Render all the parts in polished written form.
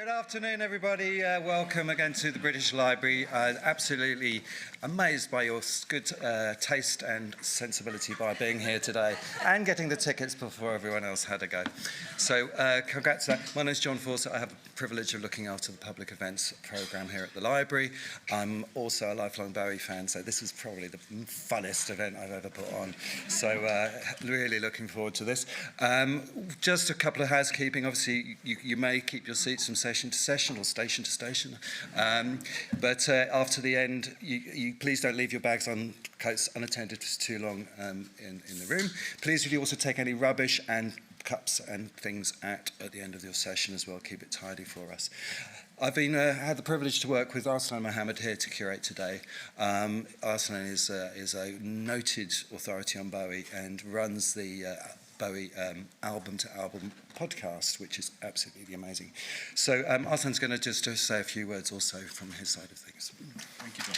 Good afternoon, everybody. Welcome again to the British Library. Absolutely amazed by your good taste and sensibility by being here today and getting the tickets before everyone else had a go. So congrats to that. My name's John Fawcett. I have the privilege of looking after the public events programme here at the library. I'm also a lifelong Bowie fan, so this is probably the funnest event I've ever put on. So really looking forward to this. Just a couple of housekeeping. Obviously, you may keep your seats from session to session or station to station. But after the end, you please don't leave your bags on coats unattended for too long in the room. Please would you also take any rubbish and cups and things at the end of your session as well. Keep it tidy for us. I've had the privilege to work with Samira Ahmed here to curate today. Arslan is a noted authority on Bowie and runs the Bowie album-to-album podcast, which is absolutely amazing. So Arslan's going to just say a few words also from his side of things. Thank you, John.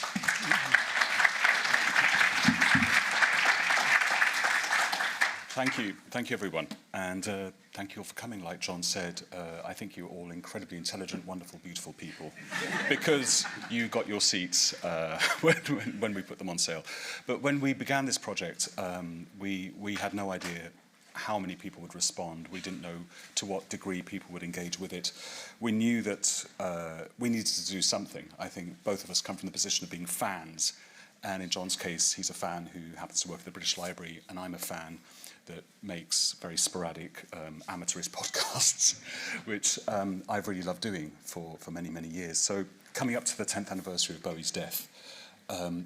Thank you, everyone, and thank you all for coming. Like John said, I think you're all incredibly intelligent, wonderful, beautiful people, because you got your seats when we put them on sale. But when we began this project, we had no idea how many people would respond. We didn't know to what degree people would engage with it. We knew that we needed to do something. I think both of us come from the position of being fans, and in John's case, he's a fan who happens to work at the British Library, and I'm a fan that makes very sporadic amateurist podcasts, which I've really loved doing for many, many years. So coming up to the 10th anniversary of Bowie's death,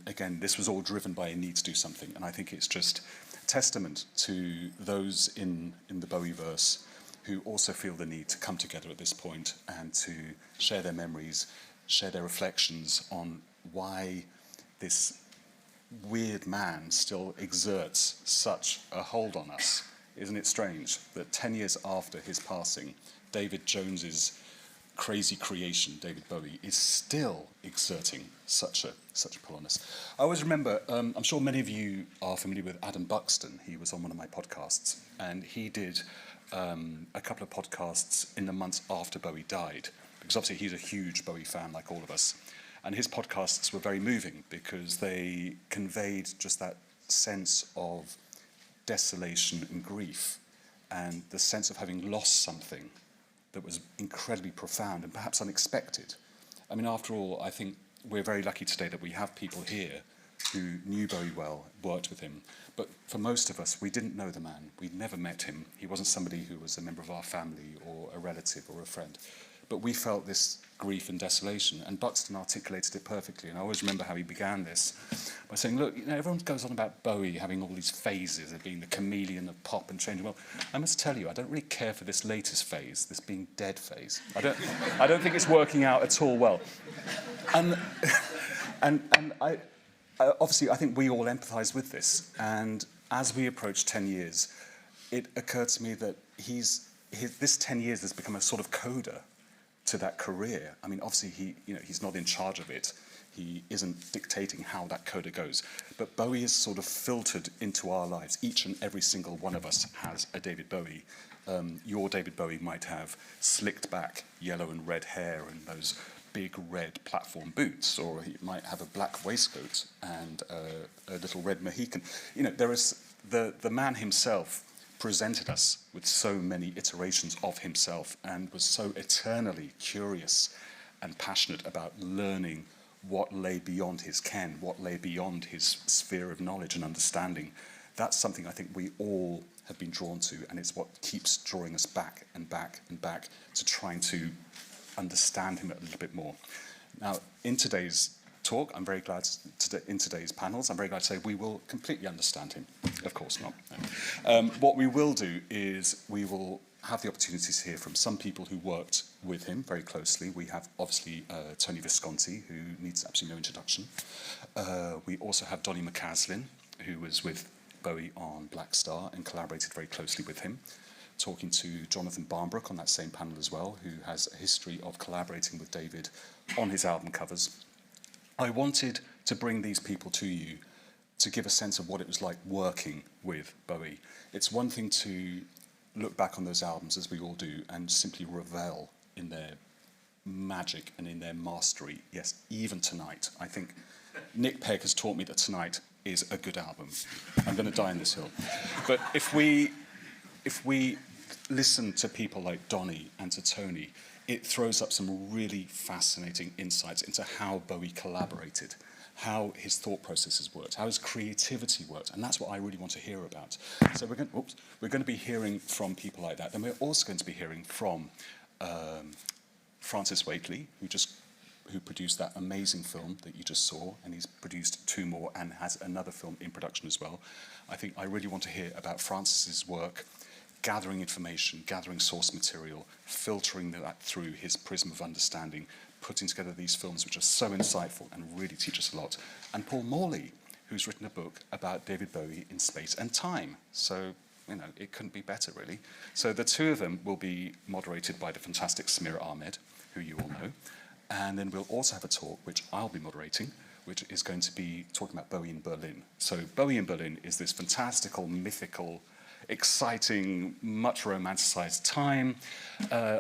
again, this was all driven by a need to do something, and I think it's just testament to those in the Bowieverse who also feel the need to come together at this point and to share their memories, share their reflections on why this weird man still exerts such a hold on us. Isn't it strange that 10 years after his passing, David Jones's crazy creation, David Bowie, is still exerting such a pull on us? I always remember, I'm sure many of you are familiar with Adam Buxton. He was on one of my podcasts, and he did a couple of podcasts in the months after Bowie died, because obviously he's a huge Bowie fan like all of us. And his podcasts were very moving because they conveyed just that sense of desolation and grief and the sense of having lost something that was incredibly profound and perhaps unexpected. I mean, after all, I think we're very lucky today that we have people here who knew Bowie well, worked with him. But for most of us, we didn't know the man. We'd never met him. He wasn't somebody who was a member of our family or a relative or a friend. But we felt this grief and desolation, and Buxton articulated it perfectly. And I always remember how he began this by saying, look, you know, everyone goes on about Bowie having all these phases of being the chameleon of pop and changing. Well, I must tell you, I don't really care for this latest phase, this being dead phase. I don't think it's working out at all well. And I obviously, I think we all empathise with this. And as we approach 10 years, it occurred to me that this 10 years has become a sort of coda to that career. I mean, obviously, he's not in charge of it. He isn't dictating how that coda goes. But Bowie is sort of filtered into our lives. Each and every single one of us has a David Bowie. Your David Bowie might have slicked back yellow and red hair and those big red platform boots, or he might have a black waistcoat and a little red Mohican. You know, there is the man himself presented us with so many iterations of himself and was so eternally curious and passionate about learning what lay beyond his ken, what lay beyond his sphere of knowledge and understanding. That's something I think we all have been drawn to, and it's what keeps drawing us back and back and back to trying to understand him a little bit more. Now, in today's talk, I'm very glad in today's panels, I'm very glad to say we will completely understand him. Of course not. No. What we will do is we will have the opportunity to hear from some people who worked with him very closely. We have obviously Tony Visconti, who needs absolutely no introduction. We also have Donny McCaslin, who was with Bowie on Black Star and collaborated very closely with him. Talking to Jonathan Barnbrook on that same panel as well, who has a history of collaborating with David on his album covers. I wanted to bring these people to you to give a sense of what it was like working with Bowie. It's one thing to look back on those albums, as we all do, and simply revel in their magic and in their mastery. Yes, even tonight. I think Nick Pegg has taught me that tonight is a good album. I'm going to die on this hill. But if we listen to people like Donny and to Tony, it throws up some really fascinating insights into how Bowie collaborated, how his thought processes worked, how his creativity worked, and that's what I really want to hear about. So we're going to be hearing from people like that, and we're also going to be hearing from Francis Whately, who produced that amazing film that you just saw, and he's produced 2 more and has another film in production as well. I really want to hear about Francis's work, gathering information, gathering source material, filtering that through his prism of understanding, putting together these films which are so insightful and really teach us a lot. And Paul Morley, who's written a book about David Bowie in space and time. So, it couldn't be better, really. So the 2 of them will be moderated by the fantastic Samira Ahmed, who you all know. And then we'll also have a talk, which I'll be moderating, which is going to be talking about Bowie in Berlin. So Bowie in Berlin is this fantastical, mythical, exciting, much romanticized time.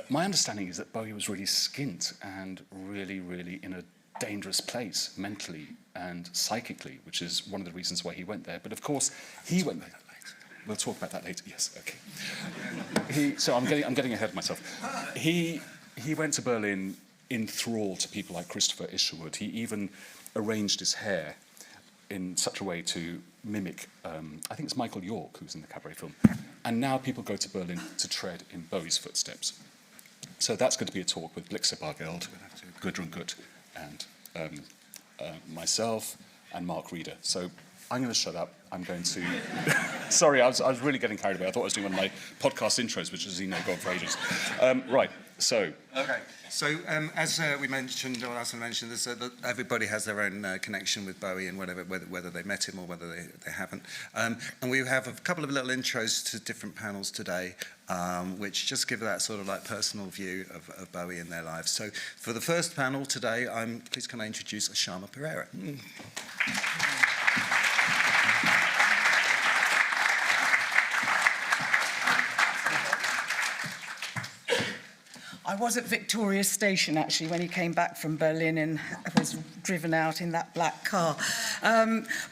My understanding is that Bowie was really skint and really, really in a dangerous place mentally and psychically, which is one of the reasons why he went there. But of course, he went there. We'll talk about that later. Yes, okay. So I'm getting ahead of myself. He went to Berlin enthralled to people like Christopher Isherwood. He even arranged his hair in such a way to mimic, I think it's Michael York who's in the Cabaret film. And now people go to Berlin to tread in Bowie's footsteps. So that's going to be a talk with Blixa Bargeld, Gudrun Gut, and myself and Mark Reeder. So I'm going to shut up. I'm going to... Sorry, I was really getting carried away. I thought I was doing one of my podcast intros, which has, gone for ages. Right, so... Okay. So, as we mentioned, or as I mentioned, that everybody has their own connection with Bowie, and whether they met him or whether they haven't. And we have a couple of little intros to different panels today, which just give that sort of like personal view of Bowie in their lives. So, for the first panel today, please can I introduce Shyama Perera. I was at Victoria Station, actually, when he came back from Berlin and was driven out in that black car.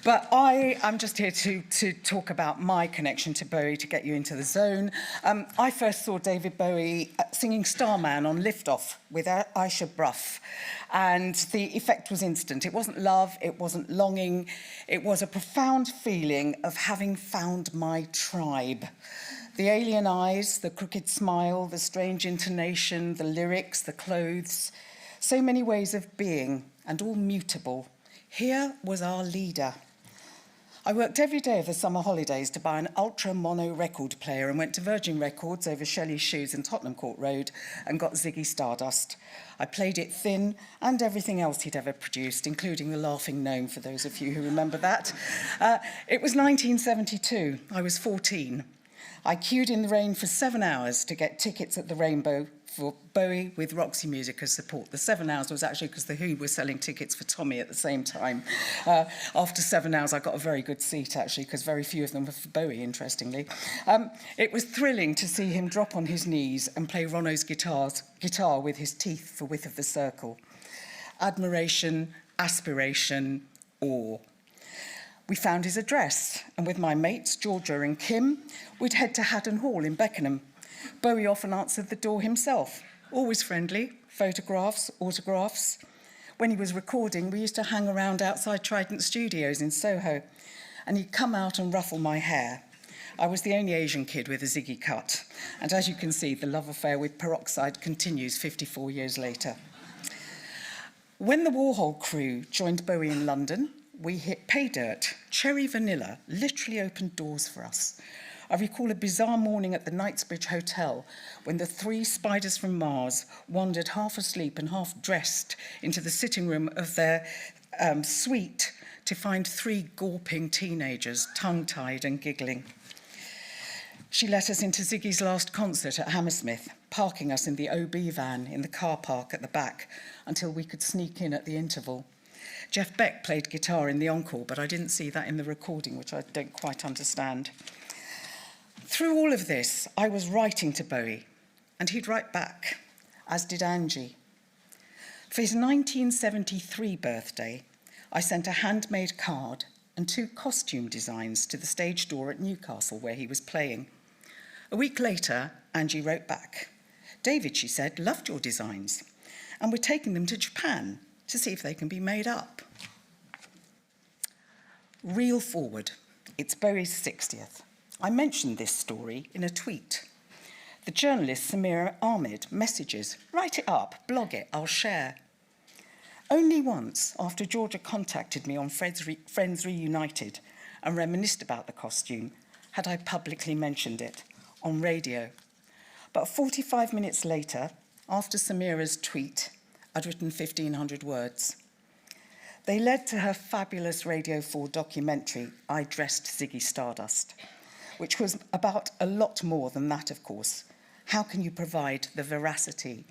But I'm just here to talk about my connection to Bowie, to get you into the zone. I first saw David Bowie singing Starman on Liftoff with Aisha Bruff, and the effect was instant. It wasn't love, it wasn't longing, it was a profound feeling of having found my tribe. The alien eyes, the crooked smile, the strange intonation, the lyrics, the clothes, so many ways of being, and all mutable. Here was our leader. I worked every day of the summer holidays to buy an ultra mono record player and went to Virgin Records over Shelley's Shoes in Tottenham Court Road and got Ziggy Stardust. I played it thin and everything else he'd ever produced, including The Laughing Gnome, for those of you who remember that. It was 1972. I was 14. I queued in the rain for 7 hours to get tickets at the Rainbow for Bowie with Roxy Music as support. The 7 hours was actually because the Who were selling tickets for Tommy at the same time. After 7 hours, I got a very good seat, actually, because very few of them were for Bowie, interestingly. It was thrilling to see him drop on his knees and play Ronno's guitar with his teeth for Width of the Circle. Admiration, aspiration, awe. We found his address, and with my mates, Georgia and Kim, we'd head to Haddon Hall in Beckenham. Bowie often answered the door himself, always friendly, photographs, autographs. When he was recording, we used to hang around outside Trident Studios in Soho, and he'd come out and ruffle my hair. I was the only Asian kid with a Ziggy cut, and as you can see, the love affair with Peroxide continues 54 years later. When the Warhol crew joined Bowie in London, we hit pay dirt. Cherry Vanilla literally opened doors for us. I recall a bizarre morning at the Knightsbridge Hotel when the 3 spiders from Mars wandered half asleep and half dressed into the sitting room of their suite to find 3 gawping teenagers, tongue-tied and giggling. She let us into Ziggy's last concert at Hammersmith, parking us in the OB van in the car park at the back until we could sneak in at the interval. Jeff Beck played guitar in the encore, but I didn't see that in the recording, which I don't quite understand. Through all of this, I was writing to Bowie, and he'd write back, as did Angie. For his 1973 birthday, I sent a handmade card and 2 costume designs to the stage door at Newcastle where he was playing. A week later, Angie wrote back. David, she said, loved your designs, and we're taking them to Japan to see if they can be made up. Reel forward. It's Bowie's 60th. I mentioned this story in a tweet. The journalist Samira Ahmed messages, write it up, blog it, I'll share. Only once, after Georgia contacted me on Friends Reunited and reminisced about the costume, had I publicly mentioned it on radio. But 45 minutes later, after Samira's tweet, I'd written 1,500 words. They led to her fabulous Radio 4 documentary, I Dressed Ziggy Stardust, which was about a lot more than that, of course. How can you provide the veracity,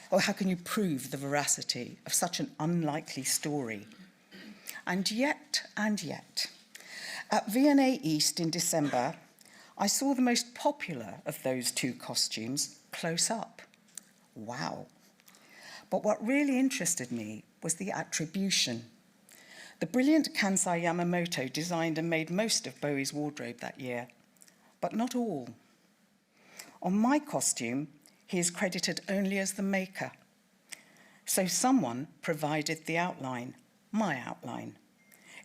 or how can you prove the veracity of such an unlikely story? And yet, at V&A East in December, I saw the most popular of those 2 costumes close up. Wow. But what really interested me was the attribution. The brilliant Kansai Yamamoto designed and made most of Bowie's wardrobe that year, but not all. On my costume, he is credited only as the maker. So someone provided the outline, my outline.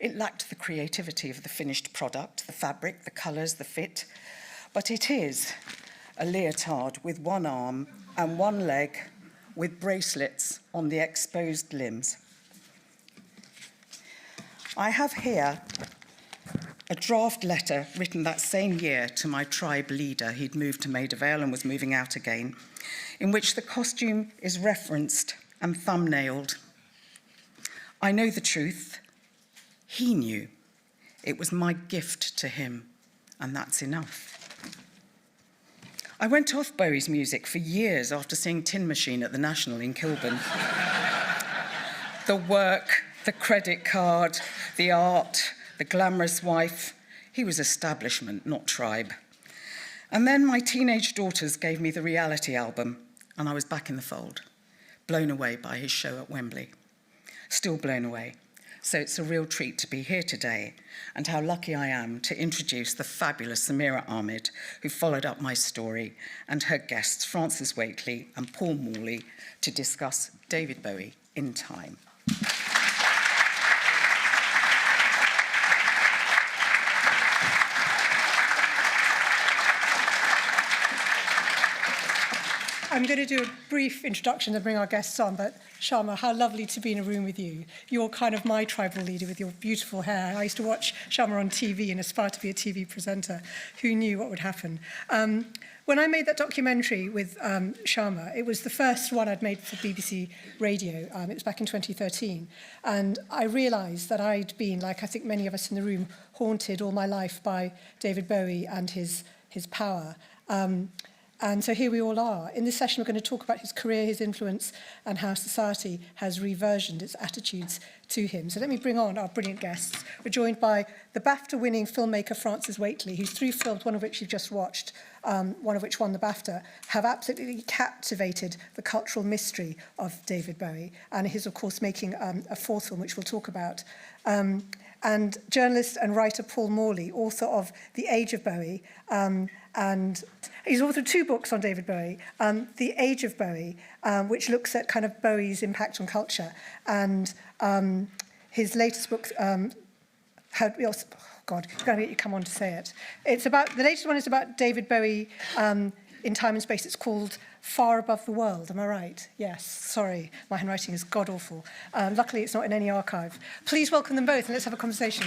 It lacked the creativity of the finished product, the fabric, the colours, the fit, but it is a leotard with 1 arm and 1 leg with bracelets on the exposed limbs. I have here a draft letter written that same year to my tribe leader. He'd moved to Maida Vale and was moving out again, in which the costume is referenced and thumbnailed. I know the truth. He knew. It was my gift to him, and that's enough. I went off Bowie's music for years after seeing Tin Machine at the National in Kilburn. The work, the credit card, the art, the glamorous wife. He was establishment, not tribe. And then my teenage daughters gave me the reality album, and I was back in the fold, blown away by his show at Wembley. Still blown away. So it's a real treat to be here today, and how lucky I am to introduce the fabulous Samira Ahmed, who followed up my story, and her guests, Francis Whately and Paul Morley, to discuss David Bowie in time. I'm going to do a brief introduction and bring our guests on, but Shyama, how lovely to be in a room with you. You're kind of my tribal leader with your beautiful hair. I used to watch Shyama on TV and aspire to be a TV presenter. Who knew what would happen? When I made that documentary with Shyama, it was the first one I'd made for BBC Radio. It was back in 2013. And I realised that I'd been, like I think many of us in the room, haunted all my life by David Bowie and his power. And so here we all are. In this session, we're going to talk about his career, his influence, and how society has reversioned its attitudes to him. So let me bring on our brilliant guests. We're joined by the BAFTA-winning filmmaker Francis Whately, whose 3 films, one of which you've just watched, one of which won the BAFTA, have absolutely captivated the cultural mystery of David Bowie. And he's, of course, making a 4th film, which we'll talk about. And journalist and writer Paul Morley, author of The Age of Bowie, and he's authored 2 books on David Bowie, The Age of Bowie, which looks at kind of Bowie's impact on culture, and his latest book, God, I'm going to get you come on to say it. The latest one is about David Bowie in time and space. It's called Far Above the World, am I right? Yes, sorry, my handwriting is god-awful. Luckily, it's not in any archive. Please welcome them both and let's have a conversation.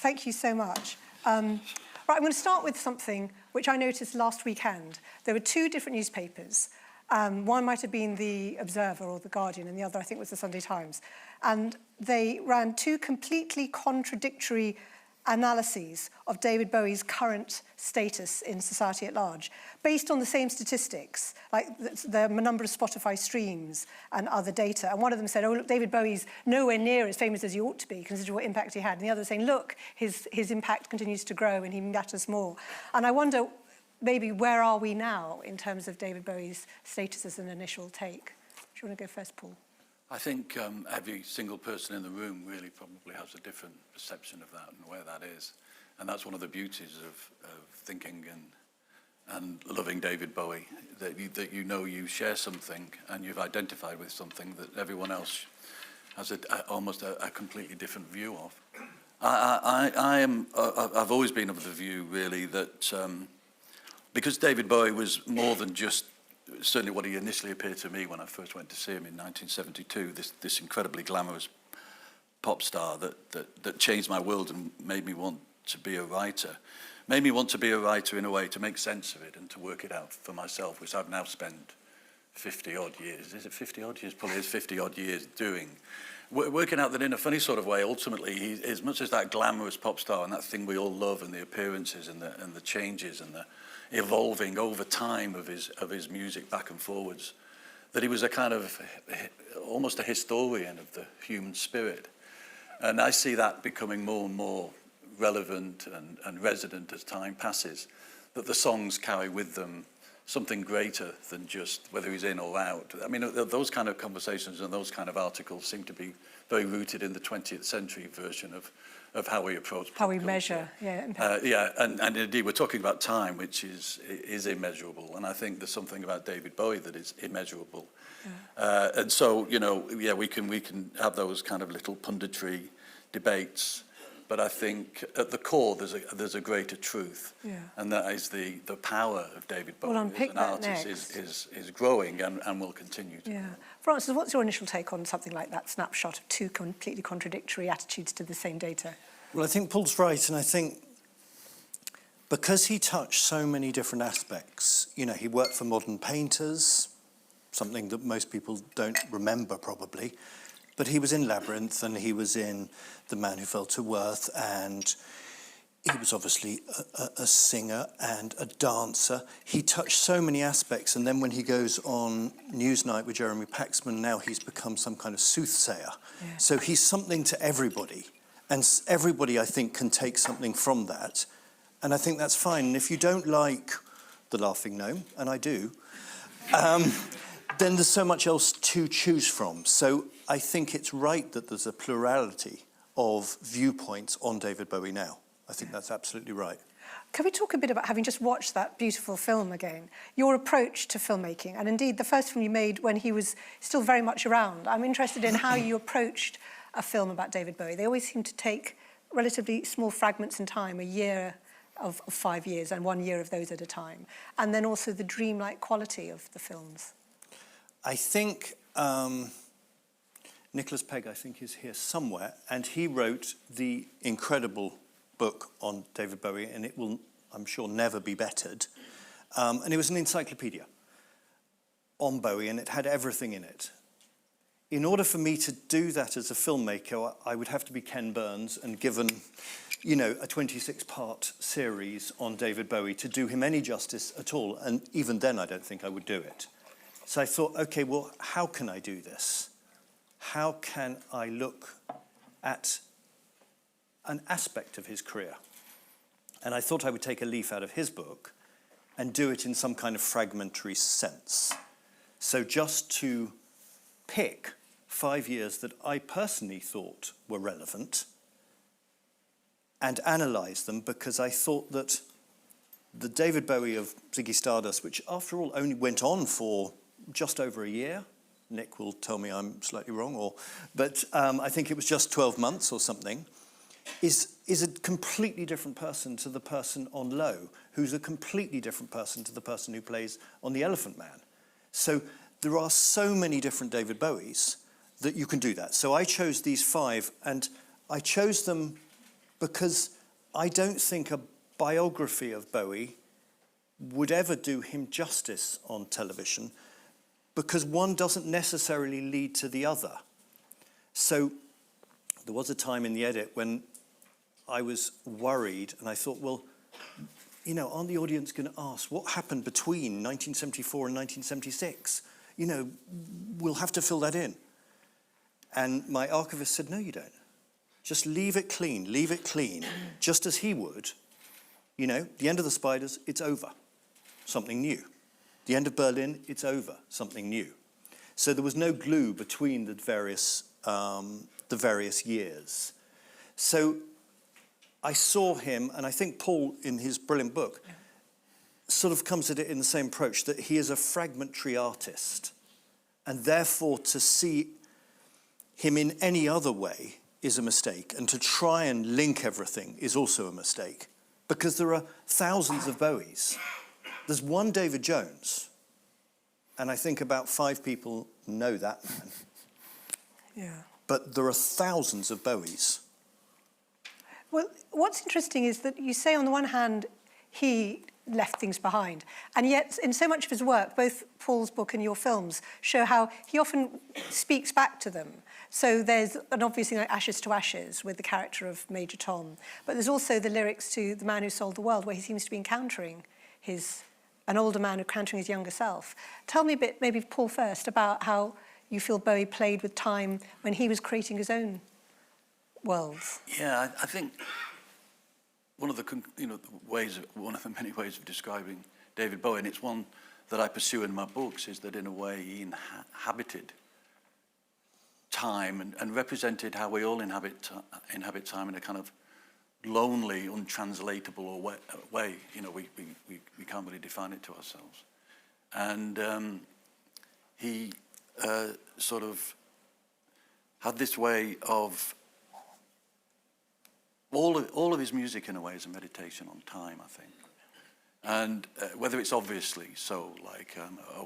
Thank you so much. Right, I'm going to start with something which I noticed last weekend. There were 2 different newspapers. One might have been The Observer or The Guardian, and the other, I think, was The Sunday Times. And they ran 2 completely contradictory analyses of David Bowie's current status in society at large, based on the same statistics, like the number of Spotify streams and other data. And one of them said, oh, look, David Bowie's nowhere near as famous as he ought to be, considering what impact he had. And the other saying, look, his impact continues to grow and he matters more. And I wonder, maybe, where are we now in terms of David Bowie's status as an initial take? Do you want to go first, Paul? I think every single person in the room really probably has a different perception of that and where that is. And that's one of the beauties of thinking and loving David Bowie, that you know you share something and you've identified with something that everyone else has almost a completely different view of. I've always been of the view, really, that because David Bowie was more than just certainly what he initially appeared to me when I first went to see him in 1972, this incredibly glamorous pop star that changed my world and made me want to be a writer. Made me want to be a writer in a way to make sense of it and to work it out for myself, which I've now spent 50-odd years. Is it 50-odd years? Probably is 50-odd years doing. Working out that in a funny sort of way, ultimately, as much as that glamorous pop star and that thing we all love and the appearances and the changes and the evolving over time of his music back and forwards, that he was a kind of almost a historian of the human spirit. And I see that becoming more and more relevant and resonant as time passes, that the songs carry with them something greater than just whether he's in or out. I mean, those kind of conversations and those kind of articles seem to be very rooted in the 20th century version of how we approach pop How we culture. measure, yeah. Yeah, and indeed we're talking about time, which is immeasurable, and I think there's something about David Bowie that is immeasurable. Yeah. And so, you know, yeah, we can have those kind of little punditry debates, but I think at the core there's a greater truth, and that is the power of David Bowie as an artist is growing and will continue to. Yeah. Francis, what's your initial take on something like that snapshot of two completely contradictory attitudes to the same data? Well, I think Paul's right, and I think because he touched so many different aspects, you know, he worked for modern painters, something that most people don't remember probably, but he was in Labyrinth and he was in The Man Who Fell to Earth, and he was obviously a singer and a dancer. He touched so many aspects, and then when he goes on Newsnight with Jeremy Paxman, now he's become some kind of soothsayer. Yeah. So he's something to everybody, and everybody, I think, can take something from that, and I think that's fine. And if you don't like The Laughing Gnome, and I do, then there's so much else to choose from. So I think it's right that there's a plurality of viewpoints on David Bowie now. I think that's absolutely right. Can we talk a bit about, having just watched that beautiful film again, your approach to filmmaking, and indeed the first film you made when he was still very much around? I'm interested in how you approached a film about David Bowie. They always seem to take relatively small fragments in time, a year of 5 years, and 1 year of those at a time, and then also the dreamlike quality of the films. I think Nicholas Pegg, I think, is here somewhere, and he wrote the incredible book on David Bowie, and it will, I'm sure, never be bettered. And it was an encyclopedia on Bowie, and it had everything in it. In order for me to do that as a filmmaker, I would have to be Ken Burns and given, you know, a 26-part series on David Bowie to do him any justice at all. And even then, I don't think I would do it. So I thought, okay, well, how can I do this? How can I look at an aspect of his career? And I thought I would take a leaf out of his book and do it in some kind of fragmentary sense. So just to pick 5 years that I personally thought were relevant and analyse them, because I thought that the David Bowie of Ziggy Stardust, which after all only went on for just over a year, Nick will tell me I'm slightly wrong, but I think it was just 12 months or something, is a completely different person to the person on Low, who's a completely different person to the person who plays on The Elephant Man. So there are so many different David Bowies that you can do that. So I chose these 5, and I chose them because I don't think a biography of Bowie would ever do him justice on television, because one doesn't necessarily lead to the other. So there was a time in the edit when I was worried, and I thought, well, you know, aren't the audience going to ask, what happened between 1974 and 1976? You know, we'll have to fill that in. And my archivist said, no, you don't. Just leave it clean, just as he would. You know, the end of the Spiders, it's over, something new. The end of Berlin, it's over, something new. So there was no glue between the various years. So I saw him, and I think Paul, in his brilliant book, sort of comes at it in the same approach, that he is a fragmentary artist, and therefore to see him in any other way is a mistake, and to try and link everything is also a mistake, because there are thousands of Bowies. There's one David Jones, and I think about 5 people know that man. Yeah. But there are thousands of Bowies. Well, what's interesting is that you say on the one hand, he left things behind. And yet, in so much of his work, both Paul's book and your films show how he often speaks back to them. So there's an obvious thing like Ashes to Ashes with the character of Major Tom. But there's also the lyrics to The Man Who Sold the World, where he seems to be encountering an older man encountering his younger self. Tell me a bit, maybe Paul first, about how you feel Bowie played with time when he was creating his own worlds. Yeah, I think one of the many ways of describing David Bowie, and it's one that I pursue in my books, is that in a way he inhabited time and represented how we all inhabit time in a kind of lonely, untranslatable way. You know, we can't really define it to ourselves. And he sort of had this way of all of his music in a way is a meditation on time, I think. And whether it's obviously so, like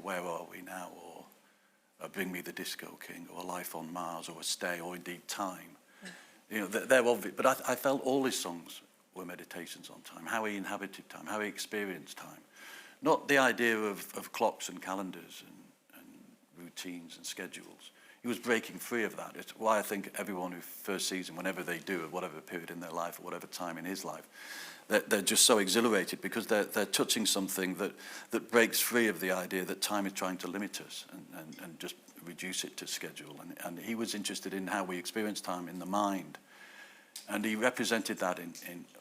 Where Are We Now, or Bring Me the Disco King, or Life on Mars, or Stay, or indeed Time. You know, they're obvious, but I felt all his songs were meditations on time, how he inhabited time, how he experienced time. Not the idea of clocks and calendars and routines and schedules. He was breaking free of that. It's why I think everyone who first sees him, whenever they do, at whatever period in their life, or whatever time in his life, they're just so exhilarated, because they're touching something that breaks free of the idea that time is trying to limit us and just reduce it to schedule. And he was interested in how we experience time in the mind. And he represented that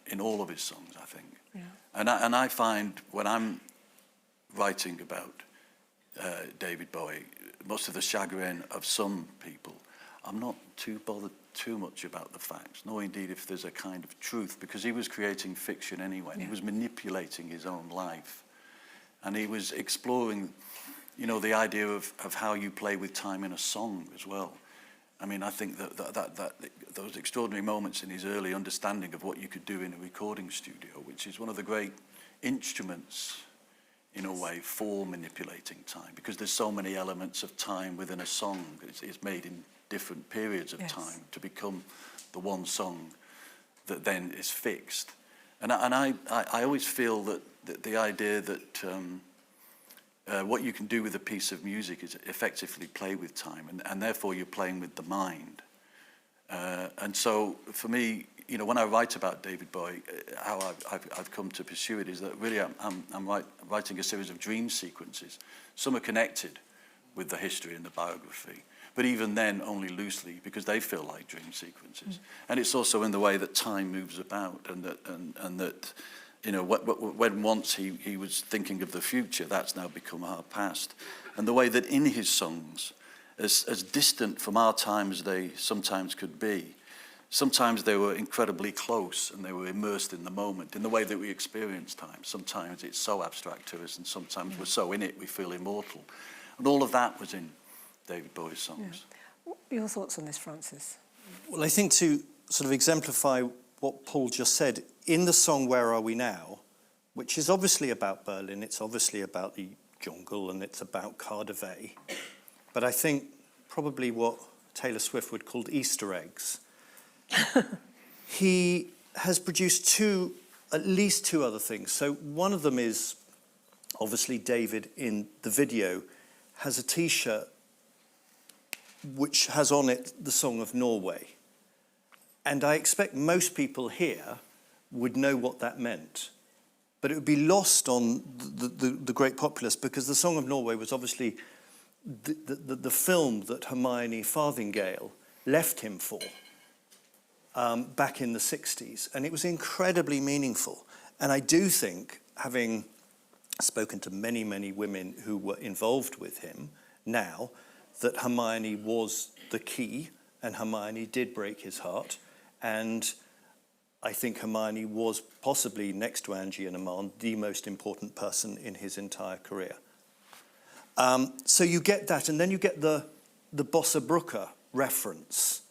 in all of his songs, I think. Yeah. And I find when I'm writing about David Bowie, most of the chagrin of some people, I'm not too bothered too much about the facts, nor indeed if there's a kind of truth, because he was creating fiction anyway. Yeah. He was manipulating his own life. And he was exploring, you know, the idea of how you play with time in a song as well. I mean, I think that those extraordinary moments in his early understanding of what you could do in a recording studio, which is one of the great instruments, in a way, for manipulating time, because there's so many elements of time within a song. It's made in different periods of time to become the one song that then is fixed. And I always feel that the idea that what you can do with a piece of music is effectively play with time, and therefore you're playing with the mind. And so for me, you know, when I write about David Bowie, how I've come to pursue it is that really I'm writing a series of dream sequences. Some are connected with the history and the biography, but even then only loosely, because they feel like dream sequences. And it's also in the way that time moves about, and that you know, when once he was thinking of the future, that's now become our past. And the way that in his songs, as distant from our time as they sometimes could be, sometimes they were incredibly close and they were immersed in the moment, in the way that we experience time. Sometimes it's so abstract to us, and sometimes we're so in it we feel immortal. And all of that was in David Bowie's songs. Yeah. Your thoughts on this, Francis? Well, I think to sort of exemplify what Paul just said, in the song Where Are We Now, which is obviously about Berlin, it's obviously about the jungle, and it's about Cardiff, but I think probably what Taylor Swift would call Easter eggs. He has produced at least two other things. So one of them is, obviously, David in the video has a T-shirt which has on it the song of Norway. And I expect most people here would know what that meant. But it would be lost on the great populace, because The Song of Norway was obviously the film that Hermione Farthingale left him for back in the 60s. And it was incredibly meaningful. And I do think, having spoken to many, many women who were involved with him now, that Hermione was the key, and Hermione did break his heart. And I think Hermione was possibly, next to Angie and Aman, the most important person in his entire career. So you get that, and then you get the Bossa Brooker reference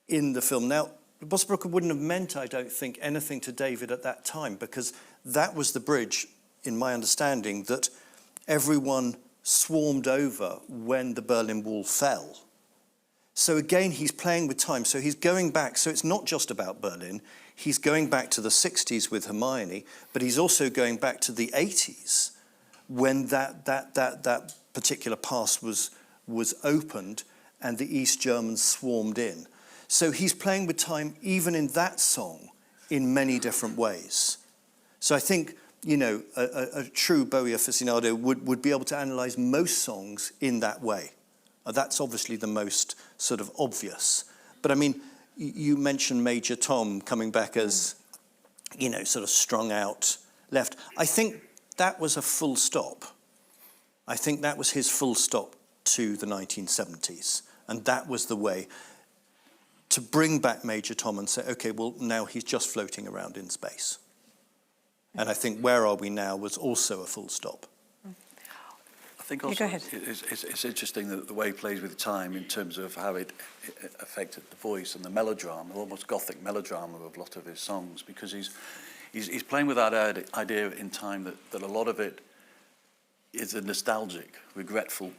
in the film. Now, Bossa Brooker wouldn't have meant, I don't think, anything to David at that time, because that was the bridge, in my understanding, that everyone swarmed over when the Berlin Wall fell. So again, he's playing with time. So he's going back. So it's not just about Berlin. He's going back to the 60s with Hermione, but he's also going back to the 80s when that particular pass was opened and the East Germans swarmed in. So he's playing with time even in that song in many different ways. So I think, you know, a true Bowie aficionado would be able to analyse most songs in that way. That's obviously the most sort of obvious. But I mean, you mentioned Major Tom coming back as, you know, sort of strung out left. I think that was a full stop. I think that was his full stop to the 1970s. And that was the way to bring back Major Tom and say, okay, well, now he's just floating around in space. And I think Where Are We Now was also a full stop. I think also it's interesting that the way he plays with time in terms of how it affected the voice and the melodrama, almost gothic melodrama of a lot of his songs, because he's playing with that idea in time that a lot of it is a nostalgic, regretful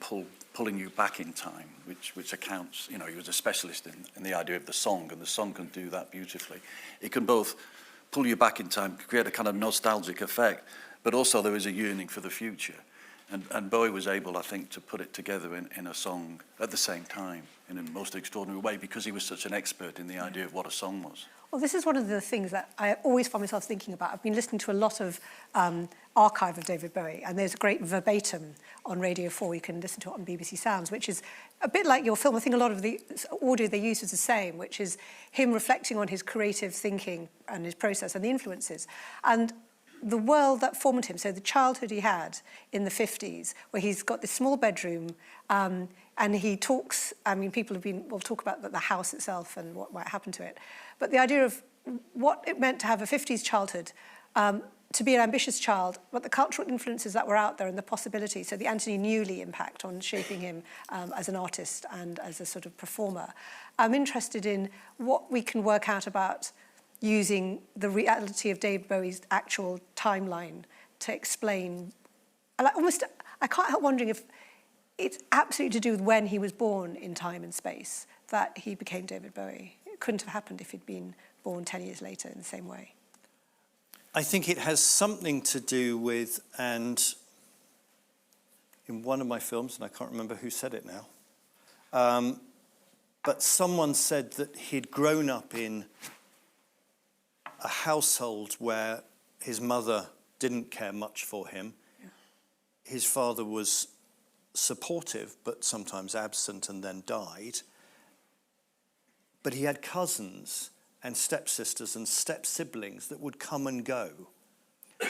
pulling you back in time, which accounts, you know, he was a specialist in the idea of the song, and the song can do that beautifully. It can both pull you back in time, create a kind of nostalgic effect, but also there is a yearning for the future. And Bowie was able, I think, to put it together in a song at the same time in a most extraordinary way, because he was such an expert in the idea of what a song was. Well, this is one of the things that I always find myself thinking about. I've been listening to a lot of archive of David Bowie, and there's a great verbatim on Radio 4. You can listen to it on BBC Sounds, which is a bit like your film. I think a lot of the audio they use is the same, which is him reflecting on his creative thinking and his process and the influences. And the world that formed him, so the childhood he had in the 50s, where he's got this small bedroom, and he talks, I mean, people will talk about the house itself and what might happen to it. But the idea of what it meant to have a 50s childhood, to be an ambitious child, but the cultural influences that were out there and the possibilities, so the Anthony Newley impact on shaping him as an artist and as a sort of performer. I'm interested in what we can work out about using the reality of David Bowie's actual timeline to explain. I can't help wondering if it's absolutely to do with when he was born in time and space that he became David Bowie. It couldn't have happened if he'd been born 10 years later in the same way. I think it has something to do with, and in one of my films, and I can't remember who said it now, but someone said that he'd grown up in a household where his mother didn't care much for him. Yeah. His father was supportive, but sometimes absent and then died. But he had cousins and stepsisters and step-siblings that would come and go.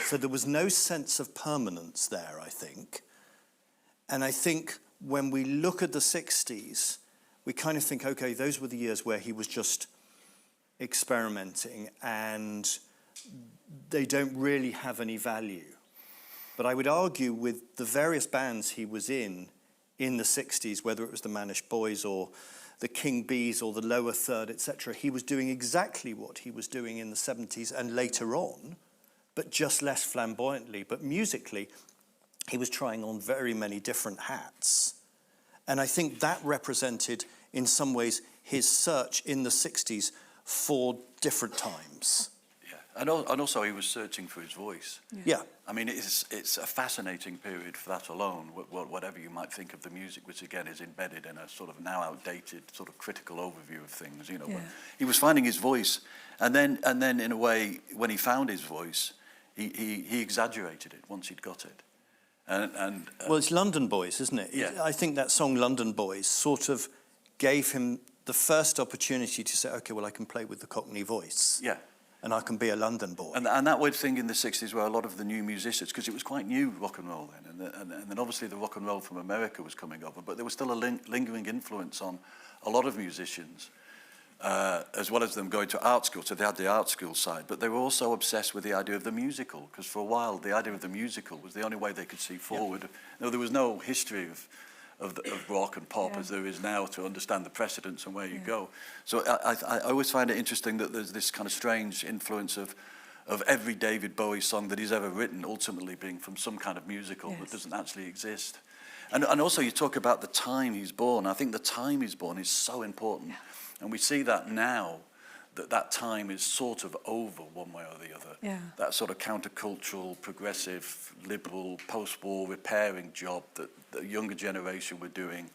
So there was no sense of permanence there, I think. And I think when we look at the 60s, we kind of think, okay, those were the years where he was just experimenting, and they don't really have any value. But I would argue with the various bands he was in the 60s, whether it was the Manish Boys or the King Bees or the Lower Third, etc., he was doing exactly what he was doing in the 70s and later on, but just less flamboyantly. But musically, he was trying on very many different hats. And I think that represented, in some ways, his search in the 60s for different times. Yeah, And also he was searching for his voice. Yeah. I mean, it's a fascinating period for that alone, whatever you might think of the music, which again is embedded in a sort of now outdated sort of critical overview of things, you know. Yeah. But he was finding his voice, and then in a way, when he found his voice, he exaggerated it once he'd got it. Well, it's London Boys, isn't it? Yeah. I think that song London Boys sort of gave him the first opportunity to say, okay, well, I can play with the Cockney voice. Yeah. And I can be a London boy. And that weird thing in the 60s where a lot of the new musicians, because it was quite new rock and roll then, and then obviously the rock and roll from America was coming over, but there was still a lingering influence on a lot of musicians, as well as them going to art school. So they had the art school side, but they were also obsessed with the idea of the musical, because for a while the idea of the musical was the only way they could see forward. Yeah. No, there was no history of rock and pop as there is now to understand the precedents and where you go. So I always find it interesting that there's this kind of strange influence of every David Bowie song that he's ever written ultimately being from some kind of musical that doesn't actually exist. And also you talk about the time he's born. I think the time he's born is so important. And we see that now, that time is sort of over one way or the other. Yeah. That sort of countercultural, progressive, liberal, post-war repairing job that the younger generation were doing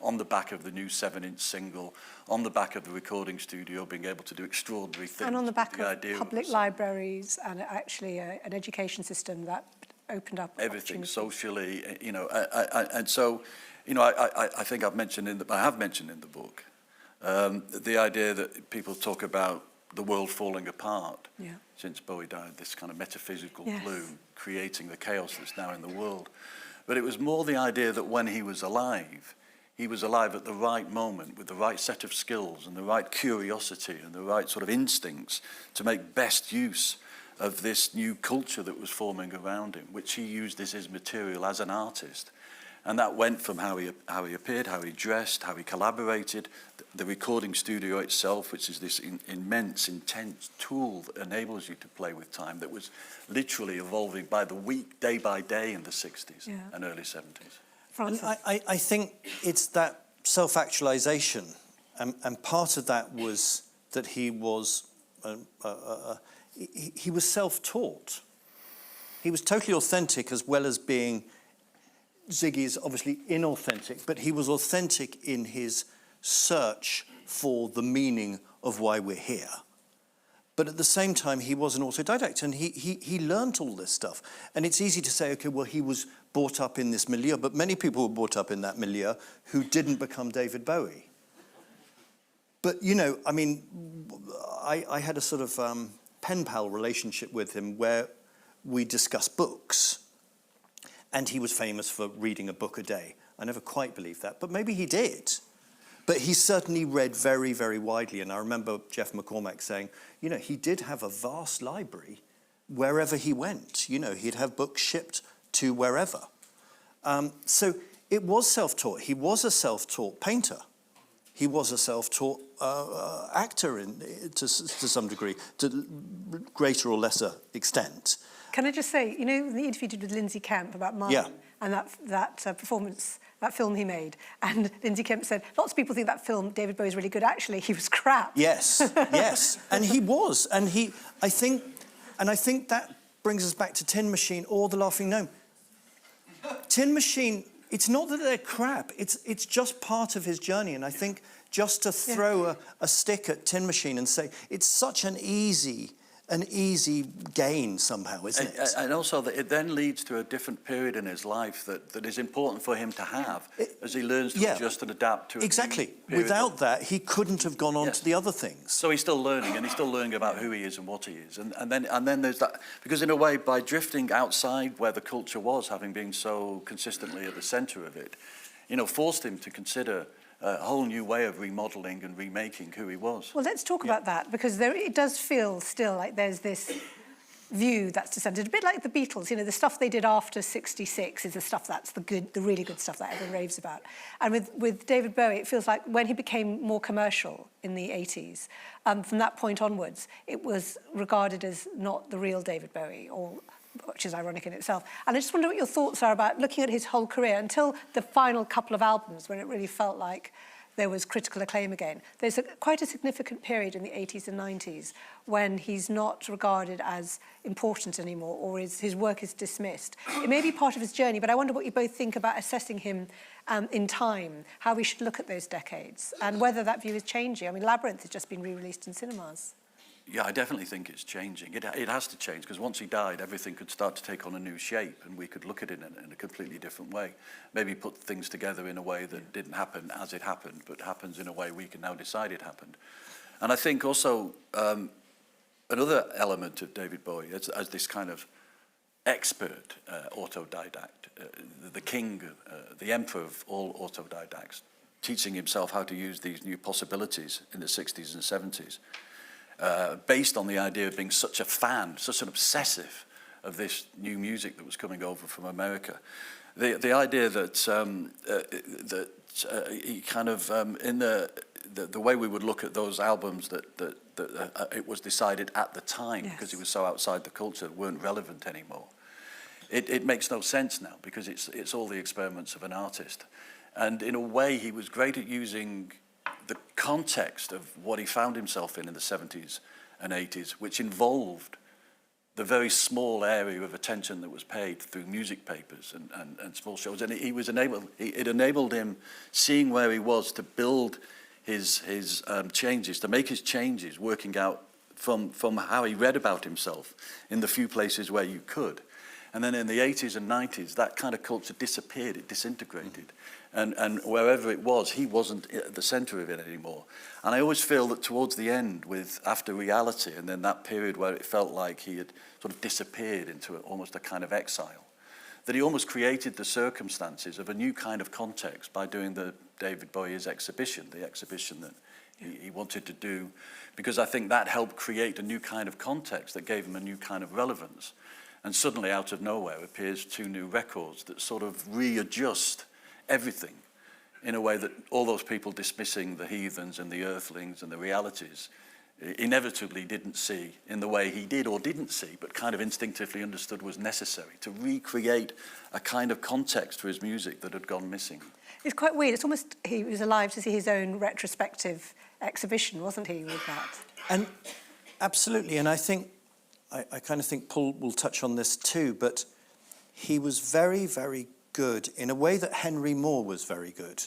on the back of the new 7-inch single, on the back of the recording studio, being able to do extraordinary things. And on the back of idea public librries and actually an education system that opened up everything opportunities. socially, you know, and so, you know, I think I have mentioned in the book, the idea that people talk about the world falling apart since Bowie died, this kind of metaphysical gloom creating the chaos that's now in the world. But it was more the idea that when he was alive at the right moment with the right set of skills and the right curiosity and the right sort of instincts to make best use of this new culture that was forming around him, which he used as his material as an artist. And that went from how he appeared, how he dressed, how he collaborated, the recording studio itself, which is this immense, intense tool that enables you to play with time, that was literally evolving by the week, day by day in the 60s and early 70s. Francis? I think it's that self-actualization, and part of that was that he was self-taught. He was totally authentic as well as being... Ziggy is obviously inauthentic, but he was authentic in his search for the meaning of why we're here. But at the same time, he was an autodidact, and he learned all this stuff. And it's easy to say, okay, well, he was brought up in this milieu, but many people were brought up in that milieu who didn't become David Bowie. But, you know, I mean, I had a sort of pen pal relationship with him where we discussed books. And he was famous for reading a book a day. I never quite believed that, but maybe he did. But he certainly read very, very widely. And I remember Jeff McCormack saying, you know, he did have a vast library wherever he went. You know, he'd have books shipped to wherever. So it was self-taught. He was a self-taught painter. He was a self-taught actor to some degree, to greater or lesser extent. Can I just say, you know, the interview you did with Lindsay Kemp about Martin and that performance, that film he made, and Lindsay Kemp said, lots of people think that film, David Bowie's really good. Actually, he was crap. Yes, yes, and he was. And I think that brings us back to Tin Machine or The Laughing Gnome. Tin Machine, it's not that they're crap, it's just part of his journey. And I think just to throw a stick at Tin Machine and say, it's such an easy gain somehow, isn't it? And also that it then leads to a different period in his life that is important for him to have as he learns to adjust and adapt to it. Exactly. Without that, he couldn't have gone on to the other things. So he's still learning, and he's still learning about who he is and what he is. And then there's that, because in a way, by drifting outside where the culture was, having been so consistently at the centre of it, you know, forced him to consider a whole new way of remodelling and remaking who he was. Well, let's talk about that, because it does feel still like there's this view that's descended, a bit like the Beatles. You know, the stuff they did after '66 is the stuff that's the really good stuff that everyone raves about. And with David Bowie, it feels like when he became more commercial in the 80s, from that point onwards, it was regarded as not the real David Bowie, which is ironic in itself. And I just wonder what your thoughts are about looking at his whole career until the final couple of albums when it really felt like there was critical acclaim again. There's quite a significant period in the 80s and 90s when he's not regarded as important anymore, or his work is dismissed. It may be part of his journey, but I wonder what you both think about assessing him in time, how we should look at those decades, and whether that view is changing. I mean, Labyrinth has just been re-released in cinemas. Yeah, I definitely think it's changing. It has to change, because once he died, everything could start to take on a new shape, and we could look at it in a completely different way. Maybe put things together in a way that didn't happen as it happened, but happens in a way we can now decide it happened. And I think also another element of David Bowie as this kind of expert autodidact, the king, the emperor of all autodidacts, teaching himself how to use these new possibilities in the 60s and 70s. Based on the idea of being such a fan, such an obsessive of this new music that was coming over from America. The idea that he kind of, in the way we would look at those albums that it was decided at the time, yes, because it was so outside the culture, weren't relevant anymore. It makes no sense now, because it's all the experiments of an artist. And in a way, he was great at using the context of what he found himself in the 70s and 80s, which involved the very small area of attention that was paid through music papers and small shows. And it enabled him, seeing where he was, to build his changes, to make his changes, working out from how he read about himself in the few places where you could. And then in the 80s and 90s, that kind of culture disappeared, it disintegrated. And wherever it was, he wasn't at the center of it anymore. And I always feel that towards the end, after Reality, and then that period where it felt like he had sort of disappeared into almost a kind of exile, that he almost created the circumstances of a new kind of context by doing the David Bowie's exhibition, the exhibition that he wanted to do, because I think that helped create a new kind of context that gave him a new kind of relevance. And suddenly, out of nowhere, appears 2 new records that sort of readjust everything in a way that all those people dismissing the heathens and the earthlings and the realities inevitably didn't see in the way he did or didn't see, but kind of instinctively understood was necessary to recreate a kind of context for his music that had gone missing. It's quite weird. It's almost he was alive to see his own retrospective exhibition, wasn't he, with that? And absolutely, and I think I kind of think Paul will touch on this too, but he was very, very good in a way that Henry Moore was very good.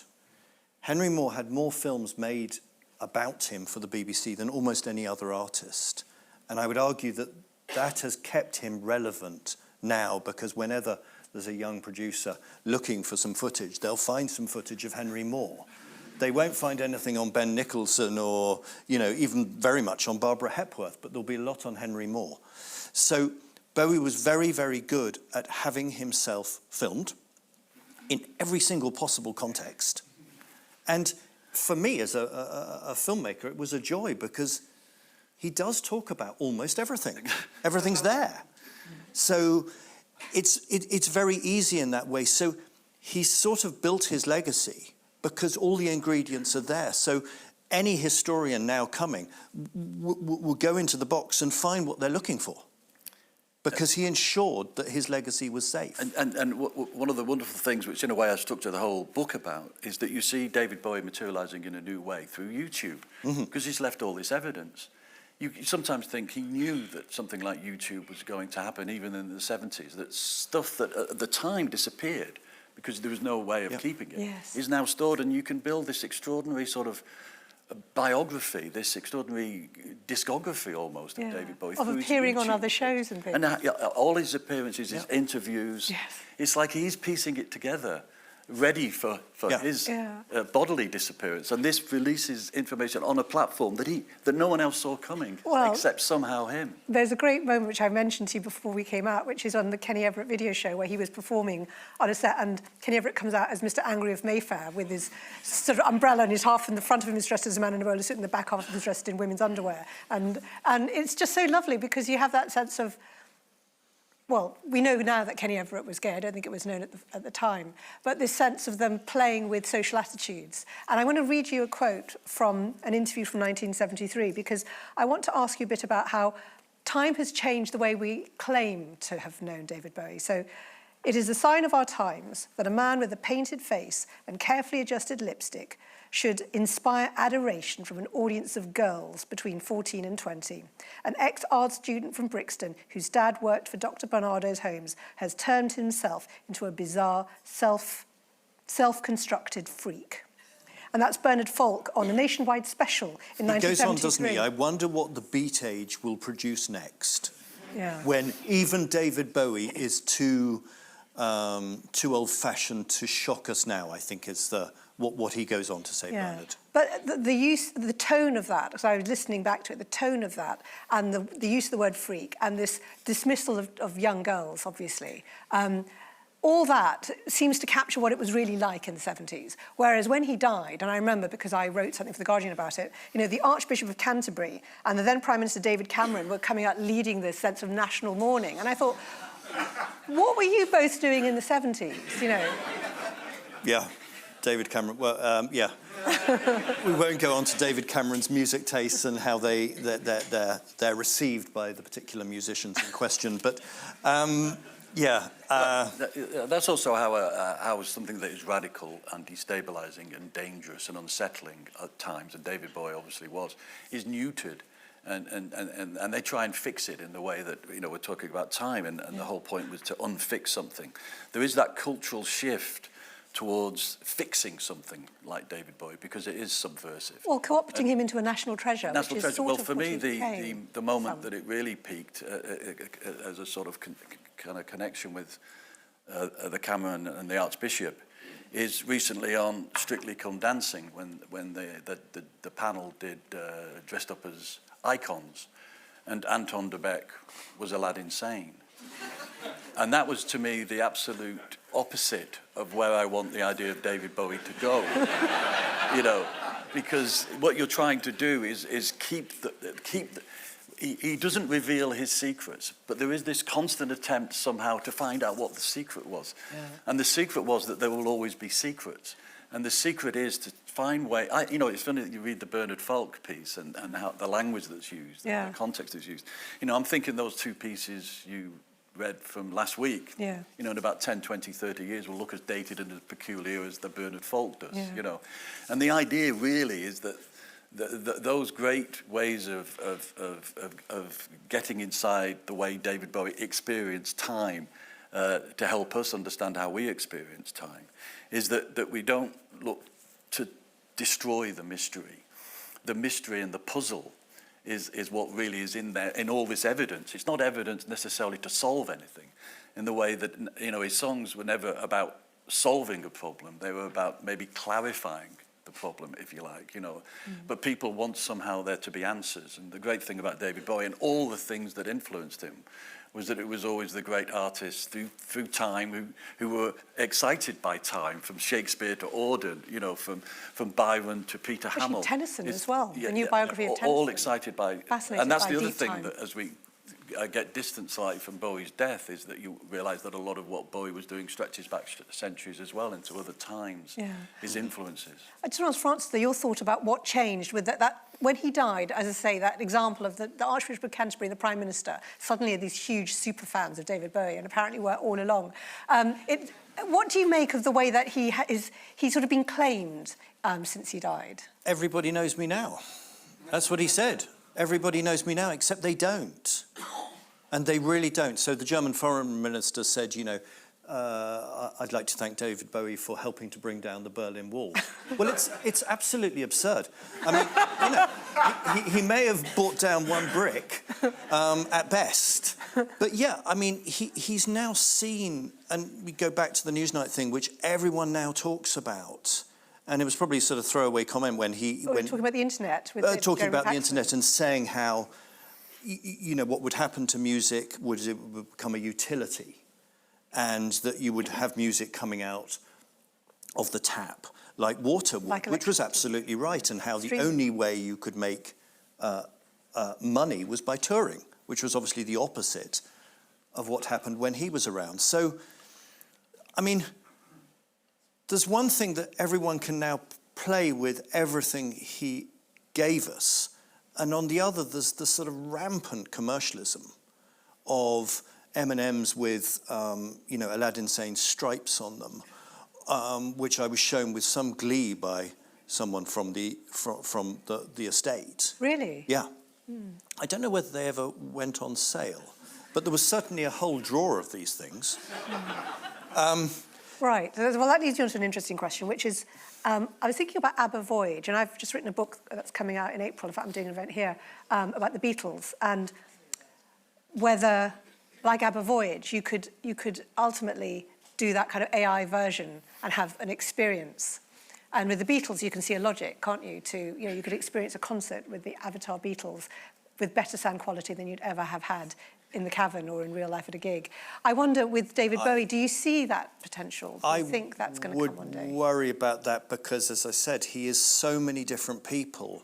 Henry Moore had more films made about him for the BBC than almost any other artist. And I would argue that that has kept him relevant now, because whenever there's a young producer looking for some footage, they'll find some footage of Henry Moore. They won't find anything on Ben Nicholson or, even very much on Barbara Hepworth, but there'll be a lot on Henry Moore. So Bowie was very, very good at having himself filmed in every single possible context. And for me, as a filmmaker, it was a joy, because he does talk about almost everything. Everything's there. So it's very easy in that way. So he's sort of built his legacy because all the ingredients are there. So any historian now coming will go into the box and find what they're looking for, because he ensured that his legacy was safe. And one of the wonderful things, which in a way I structure the whole book about, is that you see David Bowie materialising in a new way through YouTube, because he's left all this evidence. You sometimes think he knew that something like YouTube was going to happen, even in the 70s, that stuff that at the time disappeared because there was no way of keeping it, is now stored, and you can build this extraordinary sort of biography, this extraordinary discography almost of David Bowie. Of appearing on other shows and things. And all his appearances, his interviews, it's like he's piecing it together, ready for his bodily disappearance. And this releases information on a platform that no one else saw coming, except somehow him. There's a great moment which I mentioned to you before we came out, which is on the Kenny Everett video show, where he was performing on a set, and Kenny Everett comes out as Mr. Angry of Mayfair with his sort of umbrella, and his half in the front of him is dressed as a man in a bowler suit, and the back half of him is dressed in women's underwear. And it's just so lovely, because you have that sense of, well, we know now that Kenny Everett was gay. I don't think it was known at the time. But this sense of them playing with social attitudes. And I want to read you a quote from an interview from 1973, because I want to ask you a bit about how time has changed the way we claim to have known David Bowie. So It is a sign of our times that a man with a painted face and carefully adjusted lipstick should inspire adoration from an audience of girls between 14 and 20. An ex-art student from Brixton, whose dad worked for Dr. Barnardo's Homes, has turned himself into a bizarre, self-constructed freak. And that's Bernard Falk on a nationwide special in 1973. He goes on, doesn't he? I wonder what the Beat Age will produce next. Yeah. When even David Bowie is too old-fashioned to shock us now, I think is what he goes on to say, Bernard. But the tone of that, because I was listening back to it, the tone of that and the use of the word freak and this dismissal of young girls, obviously, all that seems to capture what it was really like in the 70s. Whereas when he died, and I remember because I wrote something for The Guardian about it, the Archbishop of Canterbury and the then Prime Minister David Cameron were coming out leading this sense of national mourning. And I thought, what were you both doing in the 70s, Yeah, David Cameron. Well, yeah. We won't go on to David Cameron's music tastes and how they're received by the particular musicians in question. But yeah. That's also how something that is radical and destabilising and dangerous and unsettling at times, and David Bowie obviously was, is neutered. And they try and fix it in the way that, we're talking about time, and the whole point was to unfix something. There is that cultural shift towards fixing something like David Bowie because it is subversive. Well, co-opting him into a national treasure. National treasure. Well, for me, the moment that it really peaked as a sort of kind of connection with the Cameron and the Archbishop is recently on Strictly Come Dancing when the panel did dressed up as icons, and Anton de Beck was a lad insane. And that was, to me, the absolute opposite of where I want the idea of David Bowie to go. Because what you're trying to do is keep he doesn't reveal his secrets, but there is this constant attempt somehow to find out what the secret was. Yeah. And the secret was that there will always be secrets. And the secret is to find way. It's funny that you read the Bernard Falk piece and how the language that's used, the context that's used. I'm thinking those two pieces you read from last week, in about 10, 20, 30 years will look as dated and as peculiar as the Bernard Falk does, And the idea really is that those great ways of getting inside the way David Bowie experienced time to help us understand how we experience time is that we don't look to destroy the mystery. The mystery and the puzzle is what really is in there, in all this evidence. It's not evidence necessarily to solve anything in the way that, his songs were never about solving a problem. They were about maybe clarifying the problem, if you like, But people want somehow there to be answers. And the great thing about David Bowie and all the things that influenced him was that it was always the great artists through time who were excited by time, from Shakespeare to Auden, from Byron to Peter Hamill. Tennyson as well, the new biography of Tennyson. All excited by... Fascinated and that's by the other deep thing time. that as we get distance like from Bowie's death is that you realise that a lot of what Bowie was doing stretches back centuries as well into other times, his influences. I just want to ask Francis, your thought about what changed with that when he died, as I say, that example of the Archbishop of Canterbury and the Prime Minister suddenly are these huge super fans of David Bowie, and apparently were all along. What do you make of the way that he's sort of been claimed since he died? Everybody knows me now. That's what he said. Everybody knows me now, except they don't. And they really don't. So the German foreign minister said, I'd like to thank David Bowie for helping to bring down the Berlin Wall. Well, it's absolutely absurd. I mean, he may have brought down one brick at best. But yeah, I mean, he's now seen, and we go back to the Newsnight thing, which everyone now talks about. And it was probably a sort of throwaway comment when he... talking about the internet. Talking about the internet and saying how, what would happen to music would become a utility. And that you would have music coming out of the tap, like water would, which was absolutely right, and how the only way you could make money was by touring, which was obviously the opposite of what happened when he was around. So, I mean, there's one thing that everyone can now play with everything he gave us, and on the other, there's the sort of rampant commercialism of M&Ms with, Aladdin saying stripes on them, which I was shown with some glee by someone from the estate. Really? Yeah. I don't know whether they ever went on sale, but there was certainly a whole drawer of these things. Right. Well, that leads you on to an interesting question, which is, I was thinking about ABBA Voyage, and I've just written a book that's coming out in April. In fact, I'm doing an event here about the Beatles, and whether, like ABBA Voyage, you could ultimately do that kind of AI version and have an experience. And with the Beatles, you can see a logic, can't you? You could experience a concert with the Avatar Beatles with better sound quality than you'd ever have had in the cavern or in real life at a gig. I wonder, with David Bowie, do you see that potential? Do you think that's going to come one day? I would worry about that because, as I said, he is so many different people,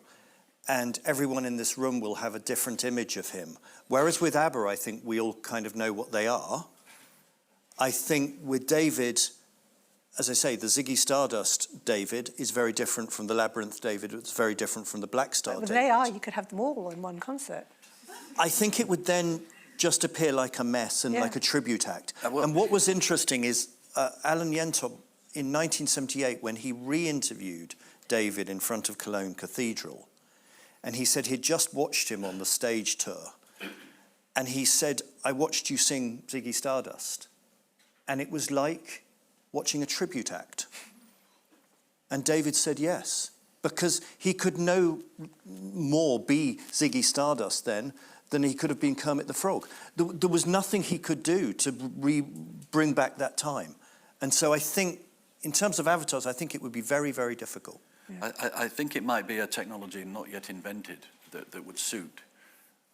and everyone in this room will have a different image of him. Whereas with ABBA, I think we all kind of know what they are. I think with David, as I say, the Ziggy Stardust David is very different from the Labyrinth David. It's very different from the Black Star But with David. AI, you could have them all in one concert. I think it would then just appear like a mess and like a tribute act. And what was interesting is Alan Yentob, in 1978, when he re-interviewed David in front of Cologne Cathedral, and he said he'd just watched him on the stage tour, and he said, I watched you sing Ziggy Stardust, and it was like watching a tribute act. And David said yes, because he could no more be Ziggy Stardust then than he could have been Kermit the Frog. There was nothing he could do to bring back that time. And so I think, in terms of avatars, I think it would be very, very difficult. Yeah. I think it might be a technology not yet invented that would suit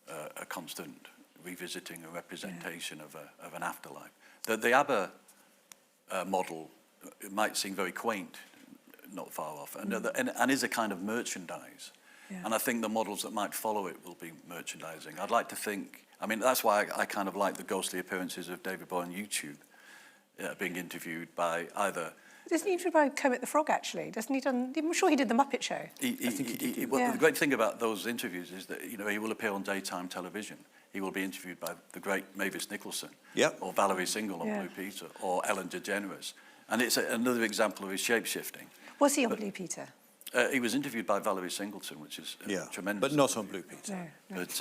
a constant revisiting, a representation of an afterlife. The ABBA model might seem very quaint, not far off, and is a kind of merchandise. Yeah. And I think the models that might follow it will be merchandising. I'd like to think, I mean, that's why I kind of like the ghostly appearances of David Bowie on YouTube, being interviewed by either... Doesn't he interview by Kermit the Frog, actually? Doesn't he done... I'm sure he did the Muppet Show. I think he did. Well, the great thing about those interviews is that, he will appear on daytime television. He will be interviewed by the great Mavis Nicholson, or Valerie Single on Blue Peter, or Ellen DeGeneres. And it's another example of his shape-shifting. Was he on Blue Peter? He was interviewed by Valerie Singleton, which is tremendous. But not on Blue Peter. No. But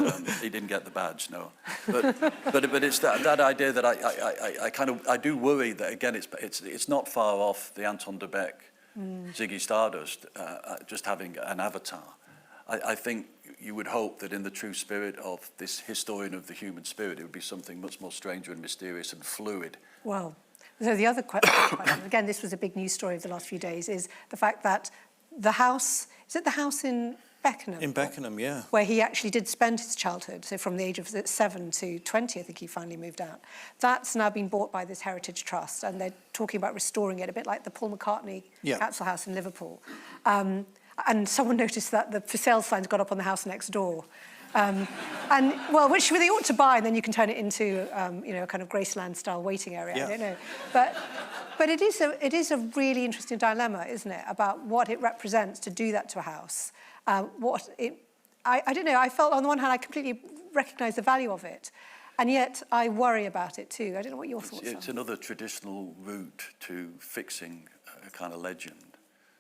he didn't get the badge, no. But it's that idea that I do worry that, again, it's not far off the Anton de Beck, Ziggy Stardust, just having an avatar. I think you would hope that in the true spirit of this historian of the human spirit, it would be something much more stranger and mysterious and fluid. Well, so the other question, again, this was a big news story of the last few days, is the fact that the house, is it the house in Beckenham? In Beckenham, yeah. Where he actually did spend his childhood, so from the age of 7 to 20, I think he finally moved out. That's now been bought by this Heritage Trust, and they're talking about restoring it, a bit like the Paul McCartney Council House in Liverpool. And someone noticed that the for sale signs got up on the house next door. Which they ought to buy, and then you can turn it into, a kind of Graceland-style waiting area. I don't know. But it is a really interesting dilemma, isn't it, about what it represents to do that to a house. I don't know, I felt on the one hand I completely recognise the value of it, and yet I worry about it too. I don't know what your thoughts are. It's another traditional route to fixing a kind of legend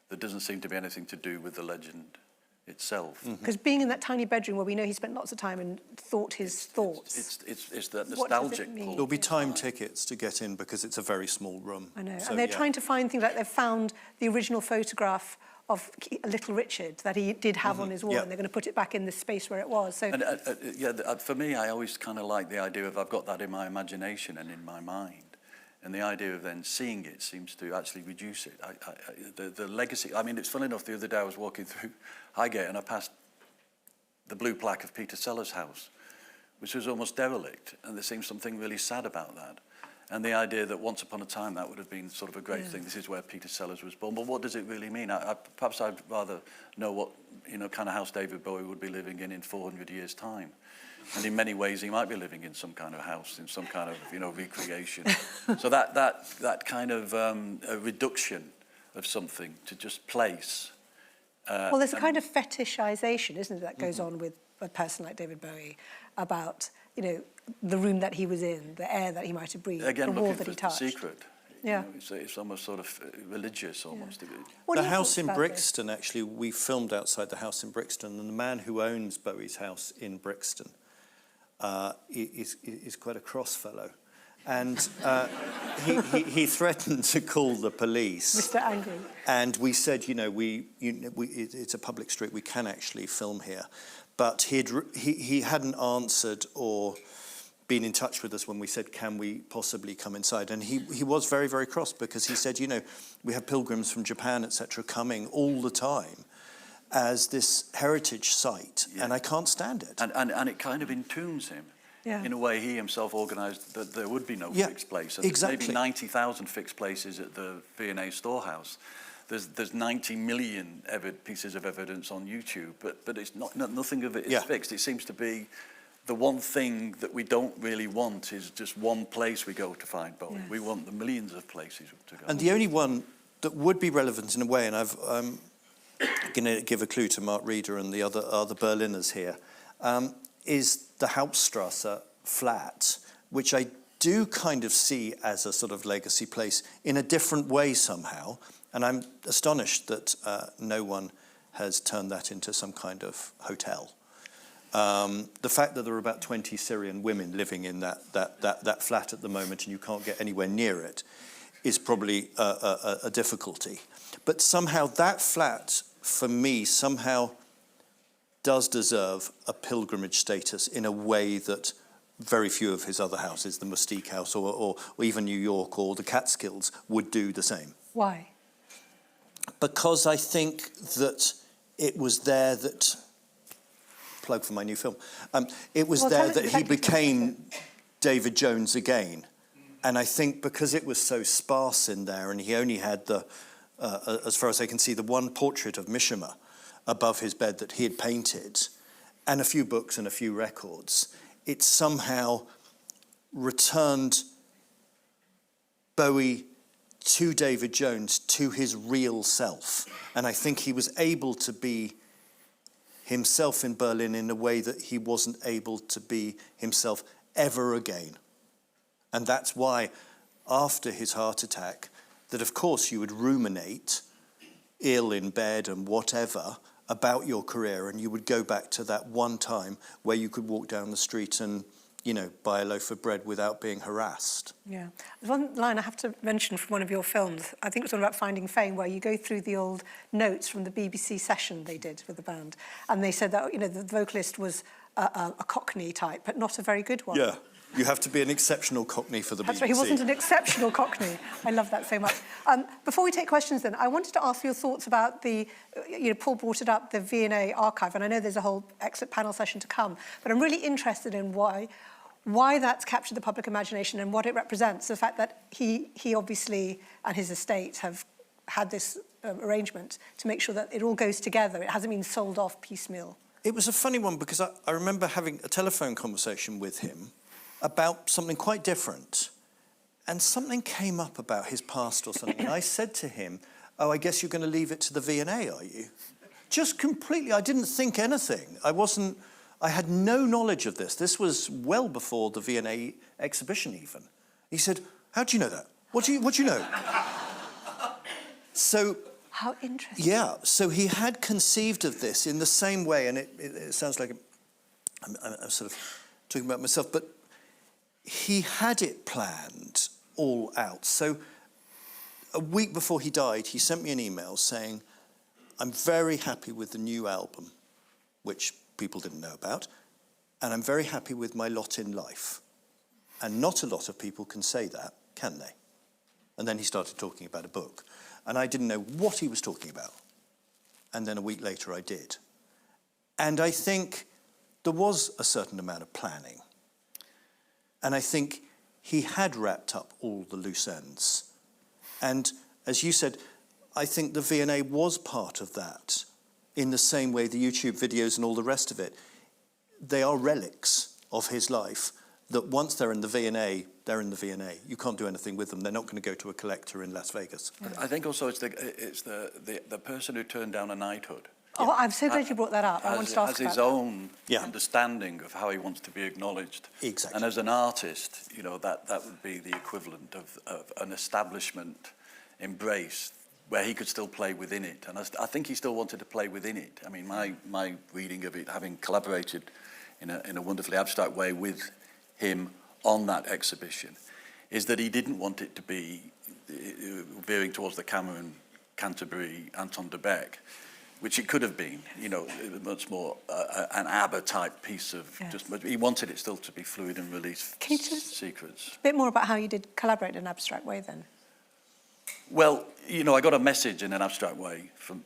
that doesn't seem to be anything to do with the legend itself. Because being in that tiny bedroom where we know he spent lots of time and thought his thoughts. It's that nostalgic pull. There'll be time tickets to get in because it's a very small room. I know, so, and they're trying to find things like they've found the original photograph of Little Richard that he did have on his wall, and they're going to put it back in the space where it was. So, for me, I always kind of like the idea of I've got that in my imagination and in my mind. And the idea of then seeing it seems to actually reduce it. The legacy, I mean, it's funny enough, the other day I was walking through Highgate and I passed the blue plaque of Peter Sellers' house, which was almost derelict, and there seems something really sad about that. And the idea that once upon a time that would have been sort of a great thing, this is where Peter Sellers was born. But what does it really mean? Perhaps I'd rather know what kind of house David Bowie would be living in 400 years' time. And in many ways, he might be living in some kind of house, in some kind of, recreation. So that kind of a reduction of something to just place Well, there's a kind of fetishization, isn't it, that goes on with a person like David Bowie about, you know, the room that he was in, the air that he might have breathed, Again, the wall looking that for he the touched. secret. Yeah. You know, it's almost sort of religious, almost. What are The your house thoughts in about Brixton, actually, we filmed outside the house in Brixton, and the man who owns Bowie's house in Brixton is quite a cross fellow. And he threatened to call the police. Mr. Angry. And we said, you know, it's a public street, we can actually film here. But he hadn't answered or been in touch with us when we said, can we possibly come inside? And he was very, very cross, because he said, you know, we have pilgrims from Japan, etc., coming all the time as this heritage site, and I can't stand it. And it kind of entombs him. Yeah. In a way, he himself organised that there would be no fixed place. And exactly. There's maybe 90,000 fixed places at the V&A storehouse. There's 90 million pieces of evidence on YouTube, but it's nothing of it is fixed. It seems to be the one thing that we don't really want is just one place we go to find Bowie. Yes. We want the millions of places to go. And the only one that would be relevant in a way, and I'm going to give a clue to Mark Reeder and the other Berliners here, is the Hauptstrasse flat, which I do kind of see as a sort of legacy place in a different way somehow. And I'm astonished that no one has turned that into some kind of hotel. The fact that there are about 20 Syrian women living in that flat at the moment and you can't get anywhere near it is probably a difficulty. But somehow that flat, for me, somehow does deserve a pilgrimage status in a way that very few of his other houses, the Mustique House or even New York or the Catskills, would do the same. Why? Because I think that it was there that, plug for my new film, it was there that he became David Jones again. And I think because it was so sparse in there and he only had as far as I can see, the one portrait of Mishima above his bed that he had painted, and a few books and a few records, it somehow returned Bowie to David Jones, to his real self. And I think he was able to be himself in Berlin in a way that he wasn't able to be himself ever again. And that's why, after his heart attack, that of course you would ruminate, ill in bed and whatever, about your career, and you would go back to that one time where you could walk down the street and, you know, buy a loaf of bread without being harassed. Yeah. There's one line I have to mention from one of your films. I think it was one about Finding Fame, where you go through the old notes from the BBC session they did with the band. And they said that, you know, the vocalist was a Cockney type, but not a very good one. Yeah. You have to be an exceptional Cockney for the BBC. That's right, he wasn't an exceptional Cockney. I love that so much. Before we take questions then, I wanted to ask your thoughts about the, you know, Paul brought it up, the V&A archive, and I know there's a whole exit panel session to come, but I'm really interested in why that's captured the public imagination and what it represents, the fact that he obviously and his estate have had this arrangement to make sure that it all goes together. It hasn't been sold off piecemeal. It was a funny one because I remember having a telephone conversation with him about something quite different. And something came up about his past or something. And I said to him, oh, I guess you're going to leave it to the V&A, are you? Just completely, I didn't think anything. I had no knowledge of this. This was well before the V&A exhibition even. He said, how do you know that? What do you know? So, how interesting. Yeah, so he had conceived of this in the same way, and it sounds like I'm sort of talking about myself, but he had it planned all out. So a week before he died, he sent me an email saying, I'm very happy with the new album, which people didn't know about, and I'm very happy with my lot in life. And not a lot of people can say that, can they? And then he started talking about a book. And I didn't know what he was talking about. And then a week later I did. And I think there was a certain amount of planning. And I think he had wrapped up all the loose ends. And as you said, I think the V&A was part of that in the same way the YouTube videos and all the rest of it. They are relics of his life that once they're in the V&A, they're in the V&A. You can't do anything with them. They're not going to go to a collector in Las Vegas. I think also it's the person who turned down a knighthood. Oh, I'm so glad you brought that up. I wanted to ask has about his that. own Yeah. understanding of how he wants to be acknowledged. Exactly. And as an artist, you know, that would be the equivalent of an establishment embrace where he could still play within it. And I think he still wanted to play within it. I mean, my reading of it, having collaborated in a wonderfully abstract way with him on that exhibition, is that he didn't want it to be veering towards the Cameron, Canterbury, Anton de Beck, which it could have been, you know, much more an ABBA-type piece of just... But he wanted it still to be fluid and release Can you just secrets. a bit more about how you did collaborate in an abstract way then? Well, you know, I got a message in an abstract way from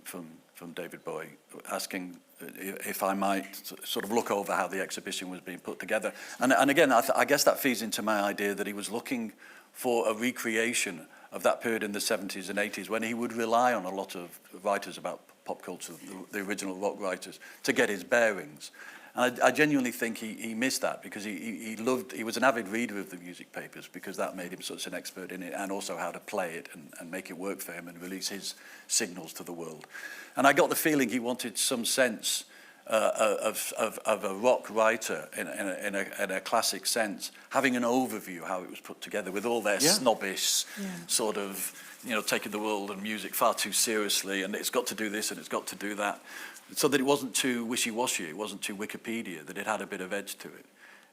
David Bowie asking if I might sort of look over how the exhibition was being put together. And again, I guess that feeds into my idea that he was looking for a recreation of that period in the 70s and 80s when he would rely on a lot of writers about pop culture, the original rock writers, to get his bearings. And I genuinely think he missed that because he was an avid reader of the music papers because that made him such an expert in it, and also how to play it and make it work for him and release his signals to the world. And I got the feeling he wanted some sense of a rock writer in a classic sense, having an overview how it was put together with all their snobbish sort of, you know, taking the world and music far too seriously, and it's got to do this and it's got to do that, so that it wasn't too wishy-washy, it wasn't too Wikipedia, that it had a bit of edge to it.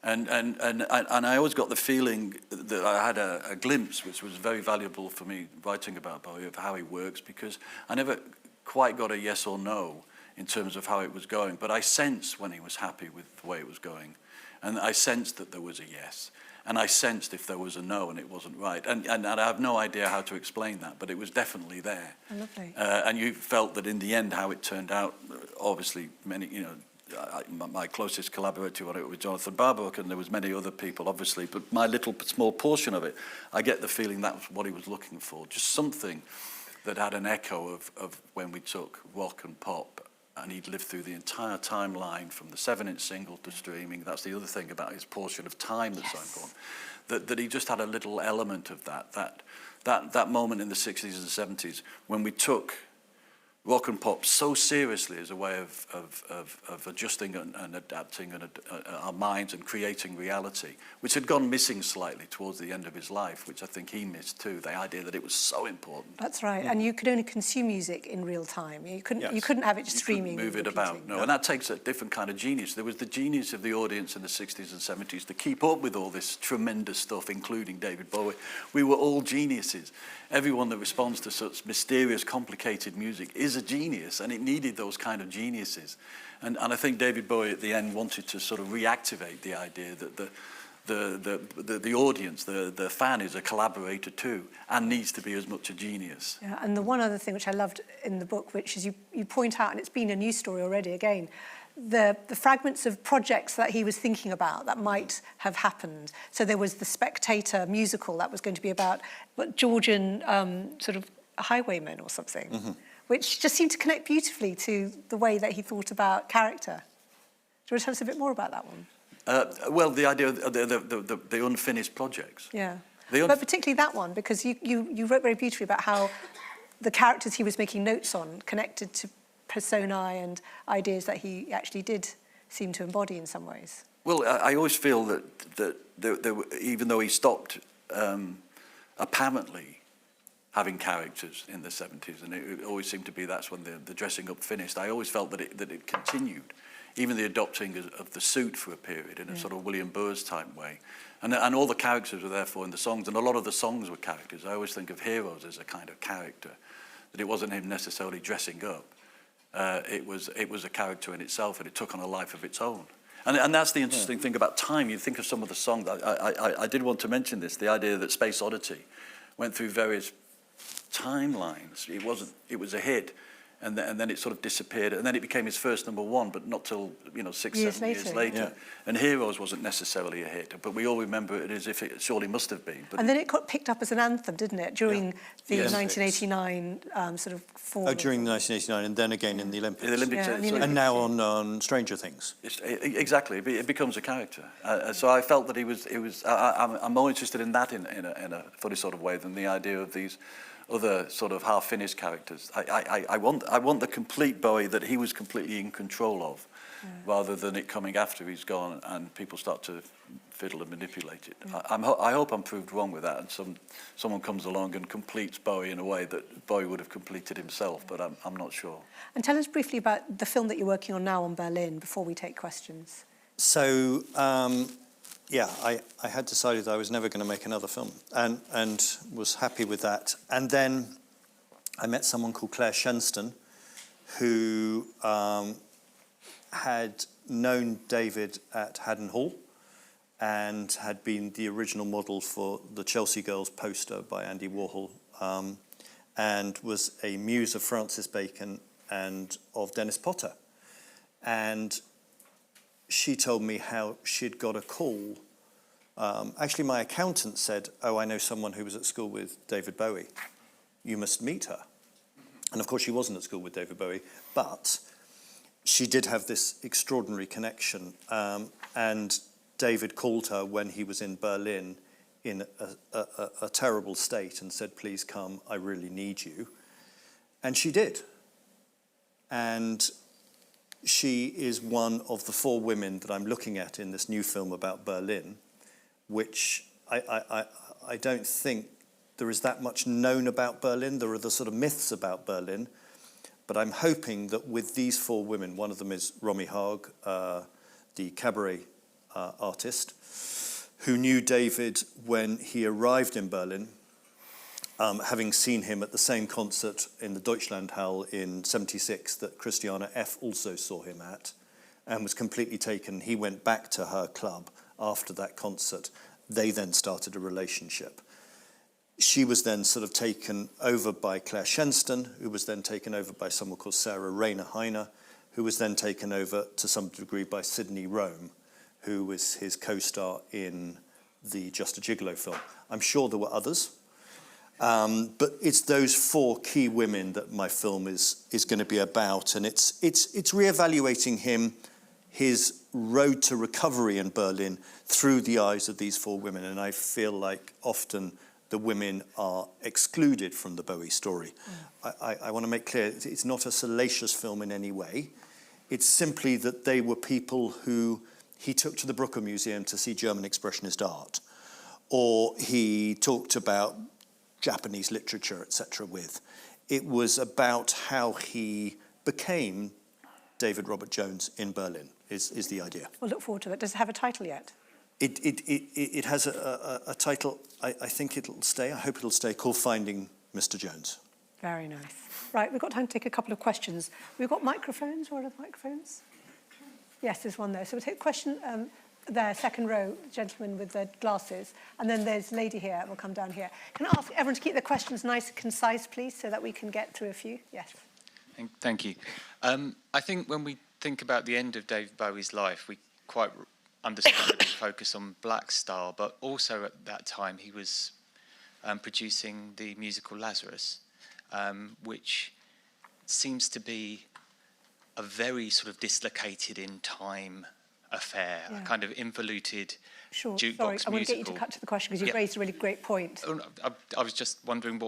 And I always got the feeling that I had a glimpse, which was very valuable for me writing about Bowie, of how he works, because I never quite got a yes or no in terms of how it was going, but I sensed when he was happy with the way it was going, and I sensed that there was a yes, and I sensed if there was a no and it wasn't right, and I have no idea how to explain that, but it was definitely there. Oh, lovely. And you felt that in the end how it turned out, obviously many, you know, my closest collaborator on it was Jonathan Barbuck, and there was many other people, obviously, but my little small portion of it, I get the feeling that was what he was looking for, just something that had an echo of when we took rock and pop, and he'd lived through the entire timeline from the 7-inch single to streaming. That's the other thing about his portion of time that's so important, that he just had a little element of that moment in the 60s and 70s when we took rock and pop so seriously as a way of adjusting and adapting our minds and creating reality, which had gone missing slightly towards the end of his life, which I think he missed too, the idea that it was so important. That's right, and you could only consume music in real time. You couldn't have it just streaming. Move it about, no, and that takes a different kind of genius. There was the genius of the audience in the 60s and 70s to keep up with all this tremendous stuff, including David Bowie. We were all geniuses. Everyone that responds to such mysterious, complicated music is a genius, and it needed those kind of geniuses. And I think David Bowie at the end wanted to sort of reactivate the idea that the audience, the fan, is a collaborator too, and needs to be as much a genius. Yeah, and the one other thing which I loved in the book, which is you point out, and it's been a news story already again, the fragments of projects that he was thinking about that might have happened. So there was the Spectator musical that was going to be about Georgian sort of highwaymen or something, which just seemed to connect beautifully to the way that he thought about character. Do you want to tell us a bit more about that one? Well, the idea of the unfinished projects. Yeah, but particularly that one, because you wrote very beautifully about how the characters he was making notes on connected to personae and ideas that he actually did seem to embody in some ways. Well, I always feel that even though he stopped apparently having characters in the 70s, and it always seemed to be that's when the dressing up finished, I always felt that it continued. Even the adopting of the suit for a period in a sort of William Burroughs type way. And all the characters were therefore in the songs, and a lot of the songs were characters. I always think of Heroes as a kind of character, that it wasn't him necessarily dressing up. It was a character in itself, and it took on a life of its own. And that's the interesting thing about time. You think of some of the songs. I did want to mention this, the idea that Space Oddity went through various timelines. It was a hit, and then it sort of disappeared, and then it became his first number one, but not till 6-7 years later. Yeah. And Heroes wasn't necessarily a hit, but we all remember it as if it surely must have been. But and then it got picked up as an anthem, didn't it, during the 1989 sort of fall? Oh, during the 1989, and then again in the Olympics. In the Olympics, and now on Stranger Things. Exactly, it becomes a character. So I felt that he was. I'm more interested in that in a funny sort of way than the idea of these other sort of half-finished characters. I want the complete Bowie that he was completely in control of, rather than it coming after he's gone and people start to fiddle and manipulate it. I hope I'm proved wrong with that, and someone comes along and completes Bowie in a way that Bowie would have completed himself, but I'm not sure. And tell us briefly about the film that you're working on now on Berlin before we take questions. So, I had decided I was never going to make another film, and was happy with that. And then I met someone called Claire Shenston, who had known David at Haddon Hall and had been the original model for the Chelsea Girls poster by Andy Warhol, and was a muse of Francis Bacon and of Dennis Potter. And she told me how she'd got a call. Actually, my accountant said, "Oh, I know someone who was at school with David Bowie. You must meet her." And of course, she wasn't at school with David Bowie, but she did have this extraordinary connection. And David called her when he was in Berlin in a terrible state and said, "Please come, I really need you." And she did. And she is one of the 4 women that I'm looking at in this new film about Berlin, which I don't think there is that much known about Berlin. There are the sort of myths about Berlin, but I'm hoping that with these 4 women, one of them is Romy Haag, the cabaret artist, who knew David when he arrived in Berlin, having seen him at the same concert in the Deutschlandhalle in '76 that Christiana F. also saw him at, and was completely taken. He went back to her club after that concert. They then started a relationship. She was then sort of taken over by Claire Shenston, who was then taken over by someone called Sarah Rayner Heiner, who was then taken over to some degree by Sidney Rome, who was his co-star in the Just a Gigolo film. I'm sure there were others, but it's those 4 key women that my film is going to be about, and it's reevaluating him, his road to recovery in Berlin through the eyes of these 4 women, and I feel like often the women are excluded from the Bowie story. I want to make clear it's not a salacious film in any way. It's simply that they were people who he took to the Brucker Museum to see German Expressionist art, or he talked about Japanese literature, etc. with. It was about how he became David Robert Jones in Berlin, is the idea. We'll look forward to it. Does it have a title yet? It has a title, I think it'll stay, I hope it'll stay, called Finding Mr. Jones. Very nice. Right, we've got time to take a couple of questions. We've got microphones. Where are the microphones? Yes, there's one there. So we'll take a question there, second row, gentleman with the glasses. And then there's a lady here. We'll come down here. Can I ask everyone to keep their questions nice and concise, please, so that we can get through a few? Yes. Thank you. I think when we think about the end of David Bowie's life, we quite understandably focus on Black Star, but also at that time he was producing the musical Lazarus, which seems to be a very sort of dislocated in time affair, a kind of involuted jukebox musical. Sorry, I want to get you to cut to the question because you raised a really great point. I was just wondering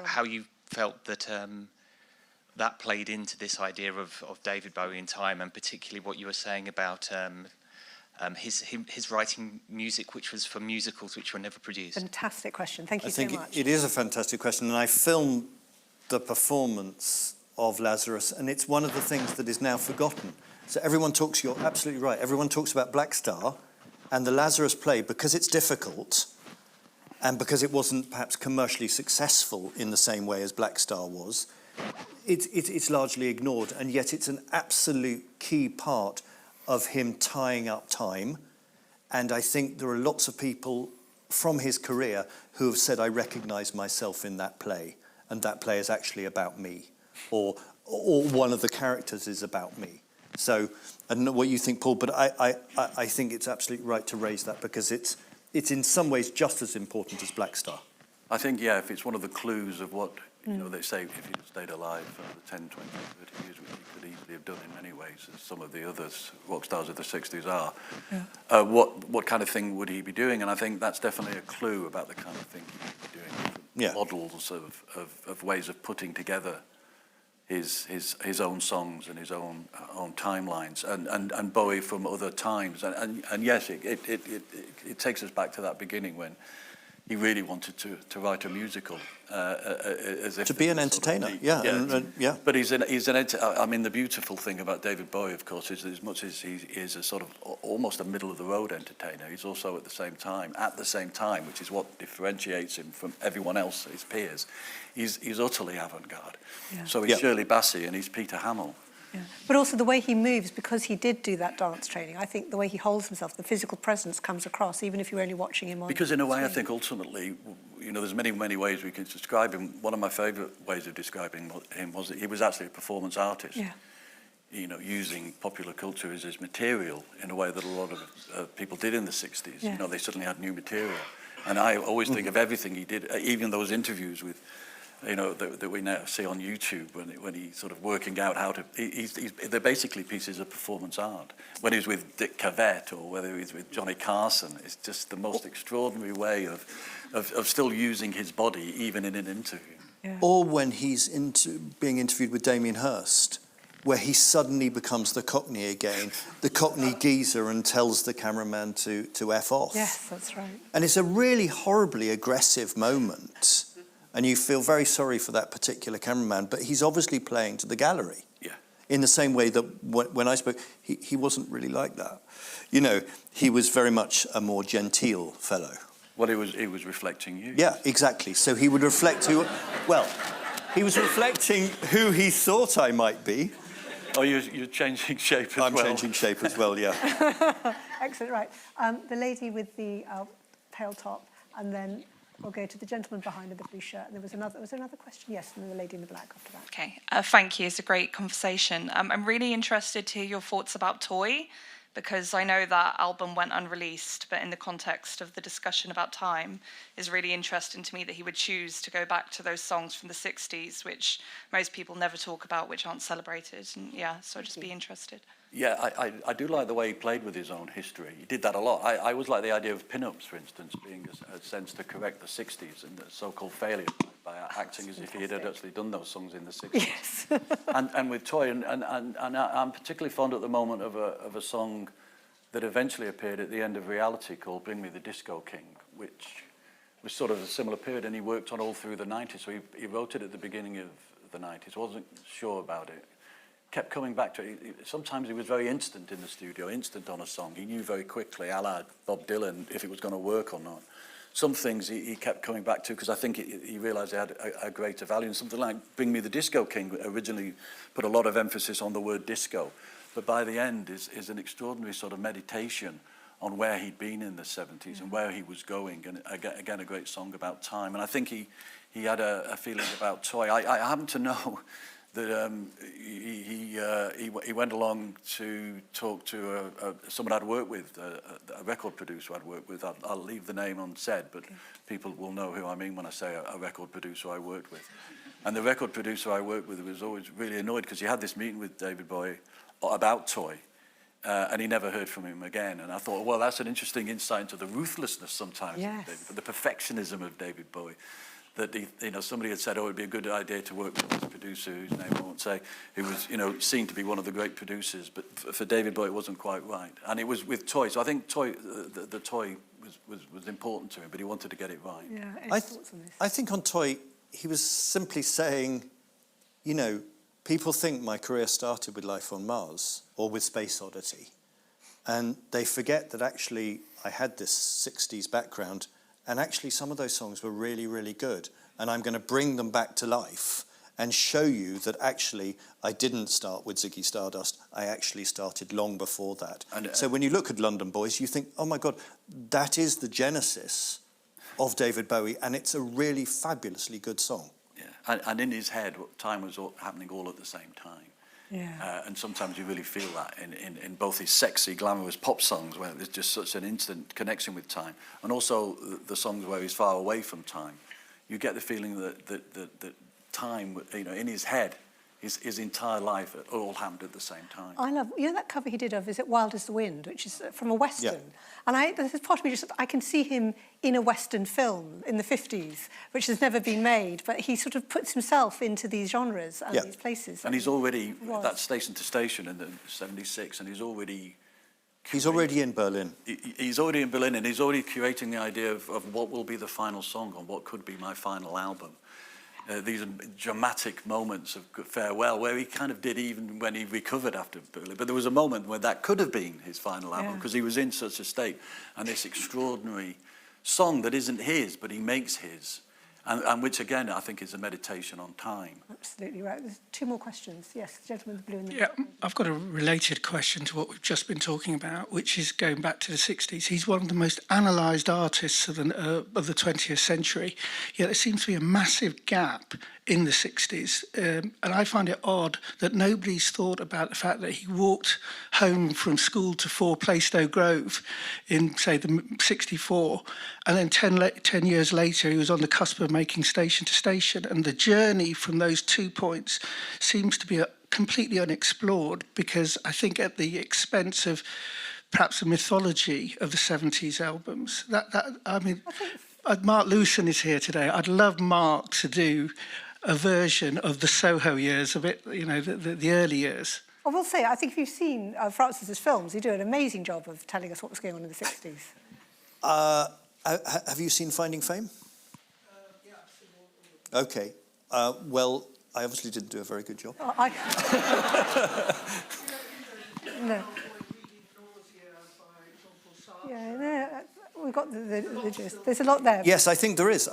how you felt that that played into this idea of David Bowie in time, and particularly what you were saying about his writing music, which was for musicals which were never produced. Fantastic question. Thank you so much. I think it is a fantastic question, and I filmed the performance of Lazarus, and it's one of the things that is now forgotten. So everyone talks, you're absolutely right, everyone talks about Black Star and the Lazarus play because it's difficult and because it wasn't perhaps commercially successful in the same way as Black Star was. It's largely ignored, and yet it's an absolute key part of him tying up time. And I think there are lots of people from his career who have said, I recognise myself in that play, and that play is actually about me, or one of the characters is about me. So I don't know what you think, Paul, but I think it's absolutely right to raise that because it's in some ways just as important as Black Star. I think, yeah, if it's one of the clues of what, they say if you'd stayed alive for 10, 20, 30 years, which you could easily have done in many ways, as some of the others, rock stars of the 60s are, what kind of thing would he be doing? And I think that's definitely a clue about the kind of thing he would be doing models of ways of putting together his own songs and his own timelines, and Bowie from other times, and yes, it takes us back to that beginning when he really wanted to write a musical, as if to be an entertainer. Yeah. But I mean, the beautiful thing about David Bowie, of course, is that as much as he is a sort of almost a middle of the road entertainer, he's also at the same time, which is what differentiates him from everyone else, his peers. He's utterly avant-garde. Yeah. So he's Shirley Bassey and he's Peter Hamill. Yeah. But also the way he moves, because he did do that dance training, I think the way he holds himself, the physical presence comes across, even if you're only watching him on Because in a way, screen. I think ultimately, there's many ways we can describe him. One of my favourite ways of describing him was that he was actually a performance artist. Yeah. Using popular culture as his material in a way that a lot of people did in the 60s. Yeah. They suddenly had new material. And I always think of everything he did, even those interviews with that we now see on YouTube when he's sort of working out how to. They're basically pieces of performance art. When he's with Dick Cavett or whether he's with Johnny Carson, it's just the most extraordinary way of still using his body even in an interview. Yeah. Or when he's being interviewed with Damien Hirst, where he suddenly becomes the Cockney again, the Cockney geezer, and tells the cameraman to F off. Yes, that's right. And it's a really horribly aggressive moment. And you feel very sorry for that particular cameraman, but he's obviously playing to the gallery. Yeah. In the same way that when I spoke, he wasn't really like that. He was very much a more genteel fellow. Well, he was reflecting you. Yeah, exactly. So he would reflect he was reflecting who he thought I might be. Oh, you're changing shape as well. I'm changing shape as well, yeah. Excellent, right. The lady with the pale top, and then we'll go to the gentleman behind in the blue shirt. And was there another question? Yes, and then the lady in the black after that. Okay, thank you. It's a great conversation. I'm really interested to hear your thoughts about Toy, because I know that album went unreleased, but in the context of the discussion about time, is really interesting to me that he would choose to go back to those songs from the 60s, which most people never talk about, which aren't celebrated. And so I'd just be interested. Yeah, I do like the way he played with his own history. He did that a lot. I always like the idea of pin-ups, for instance, being a sense to correct the 60s and the so-called failure by acting as if he had actually done those songs in the 60s. Yes. and with Toy, and I'm particularly fond at the moment of a song that eventually appeared at the end of Reality called Bring Me the Disco King, which was sort of a similar period, and he worked on all through the 90s. So he wrote it at the beginning of the 90s, wasn't sure about it. Kept coming back to it. Sometimes he was very instant in the studio, instant on a song. He knew very quickly, a la Bob Dylan, if it was going to work or not. Some things he kept coming back to because I think he realised they had a greater value. And something like Bring Me the Disco King originally put a lot of emphasis on the word disco, but by the end is an extraordinary sort of meditation on where he'd been in the 70s and where he was going. And again, a great song about time. And I think he had a feeling about Toy. I happen to know that he went along to talk to someone I'd worked with, a record producer I'd worked with. I'll leave the name unsaid, but people will know who I mean when I say a record producer I worked with. And the record producer I worked with was always really annoyed because he had this meeting with David Bowie about Toy, and he never heard from him again. And I thought, well, that's an interesting insight into the ruthlessness sometimes of David, the perfectionism of David Bowie. That somebody had said, oh, it'd be a good idea to work with this producer, whose name I won't say, who was, seen to be one of the great producers, but for David Bowie, it wasn't quite right. And it was with Toy. So I think Toy, the Toy was important to him, but he wanted to get it right. Yeah, I think on Toy, he was simply saying, people think my career started with Life on Mars or with Space Oddity, and they forget that actually I had this 60s background. And actually, some of those songs were really, really good. And I'm going to bring them back to life and show you that actually I didn't start with Ziggy Stardust. I actually started long before that. So when you look at London Boys, you think, oh my God, that is the genesis of David Bowie. And it's a really fabulously good song. Yeah, and in his head, time was happening all at the same time. Yeah. And sometimes you really feel that in both his sexy, glamorous pop songs where there's just such an instant connection with time, and also the songs where he's far away from time. You get the feeling that time, in his head, his entire life all happened at the same time. I love, you know that cover he did of, is it Wild as the Wind, which is from a Western? Yeah. And there's part of me I can see him in a Western film in the 50s, which has never been made, but he sort of puts himself into these genres and these places. And he's already, that's Station to Station in the 76, and he's already in Berlin. He's already in Berlin, and he's already curating the idea of what will be the final song on what could be my final album. These are dramatic moments of farewell, where he kind of did even when he recovered after Berlin. But there was a moment where that could have been his final album, because he was in such a state. And this extraordinary song that isn't his, but he makes his, and which, again, I think is a meditation on time. Absolutely right. There's 2 more questions. Yes, the gentleman with the blue in the Yeah, I've got a related question to what we've just been talking about, which is going back to the 60s. He's one of the most analysed artists of the 20th century, yet there seems to be a massive gap in the 60s. And I find it odd that nobody's thought about the fact that he walked home from school to 4 Plaistow Grove in, say, the 64, and then 10 years later he was on the cusp of making Station to Station, and the journey from those 2 points seems to be completely unexplored, because I think at the expense of perhaps the mythology of the 70s albums. Mark Lewson is here today. I'd love Mark to do a version of the Soho years of it, you know, the early years. I will say, I think if you've seen Francis's films, he do an amazing job of telling us what was going on in the 60s. Have you seen Finding Fame? Yeah, I've seen all Okay. Well, I obviously didn't do a very good job. No. Yeah, no, we've got the gist. There's a lot there. Yes, I think there is.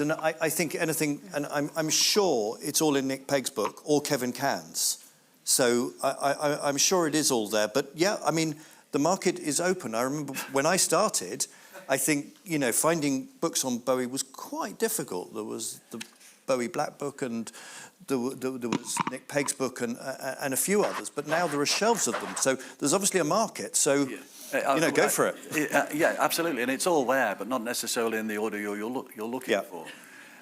And I think anything, and I'm sure it's all in Nick Pegg's book, or Kevin Cahn's. So I'm sure it is all there. But yeah, I mean, the market is open. I remember when I started, I think, you know, finding books on Bowie was quite difficult. There was the Bowie Black Book, and there was Nick Pegg's book, and a few others. But now there are shelves of them. So there's obviously a market. So, you know, go for it. Yeah, absolutely. And it's all there, but not necessarily in the order you're looking for.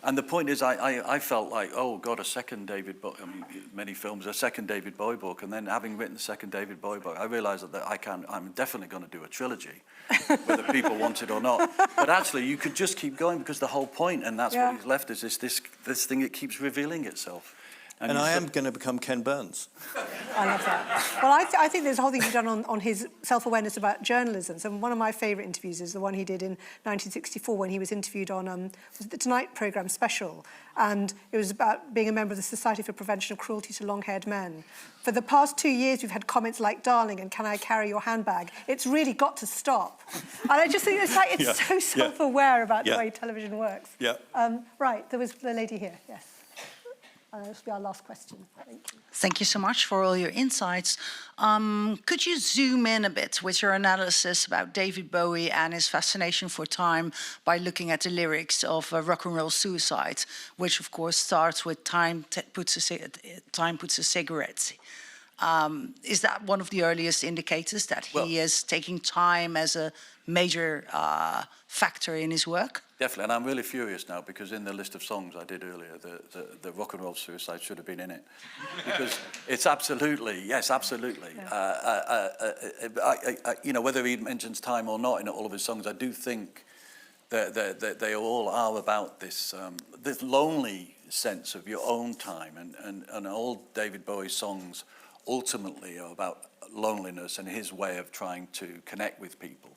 And the point is, I felt like, oh, God, a second David Bowie, I mean, many films, a second David Bowie book. And then having written the second David Bowie book, I realised that I'm definitely going to do a trilogy, whether people want it or not. But actually, you could just keep going, because the whole point, and that's what he's left, is this thing that keeps revealing itself. And I am going to become Ken Burns. I love that. Well, I think there's a whole thing you've done on his self-awareness about journalism. So one of my favourite interviews is the one he did in 1964 when he was interviewed on the Tonight programme special. And it was about being a member of the Society for Prevention of Cruelty to Long-Haired Men. For the past 2 years, we've had comments like, darling, and can I carry your handbag? It's really got to stop. And I just think it's so self-aware about the way television works. Yeah. Right, there was the lady here, yes. This will be our last question. Thank you. Thank you so much for all your insights. Could you zoom in a bit with your analysis about David Bowie and his fascination for time by looking at the lyrics of Rock and Roll Suicide, which of course starts with time puts a cigarette. Is that one of the earliest indicators that he is taking time as a major factor in his work? Definitely, and I'm really furious now, because in the list of songs I did earlier, the Rock and Roll Suicide should have been in it. Because it's absolutely, yes, absolutely. You know, whether he mentions time or not in all of his songs, I do think that they all are about this lonely sense of your own time. And all David Bowie's songs ultimately are about loneliness and his way of trying to connect with people.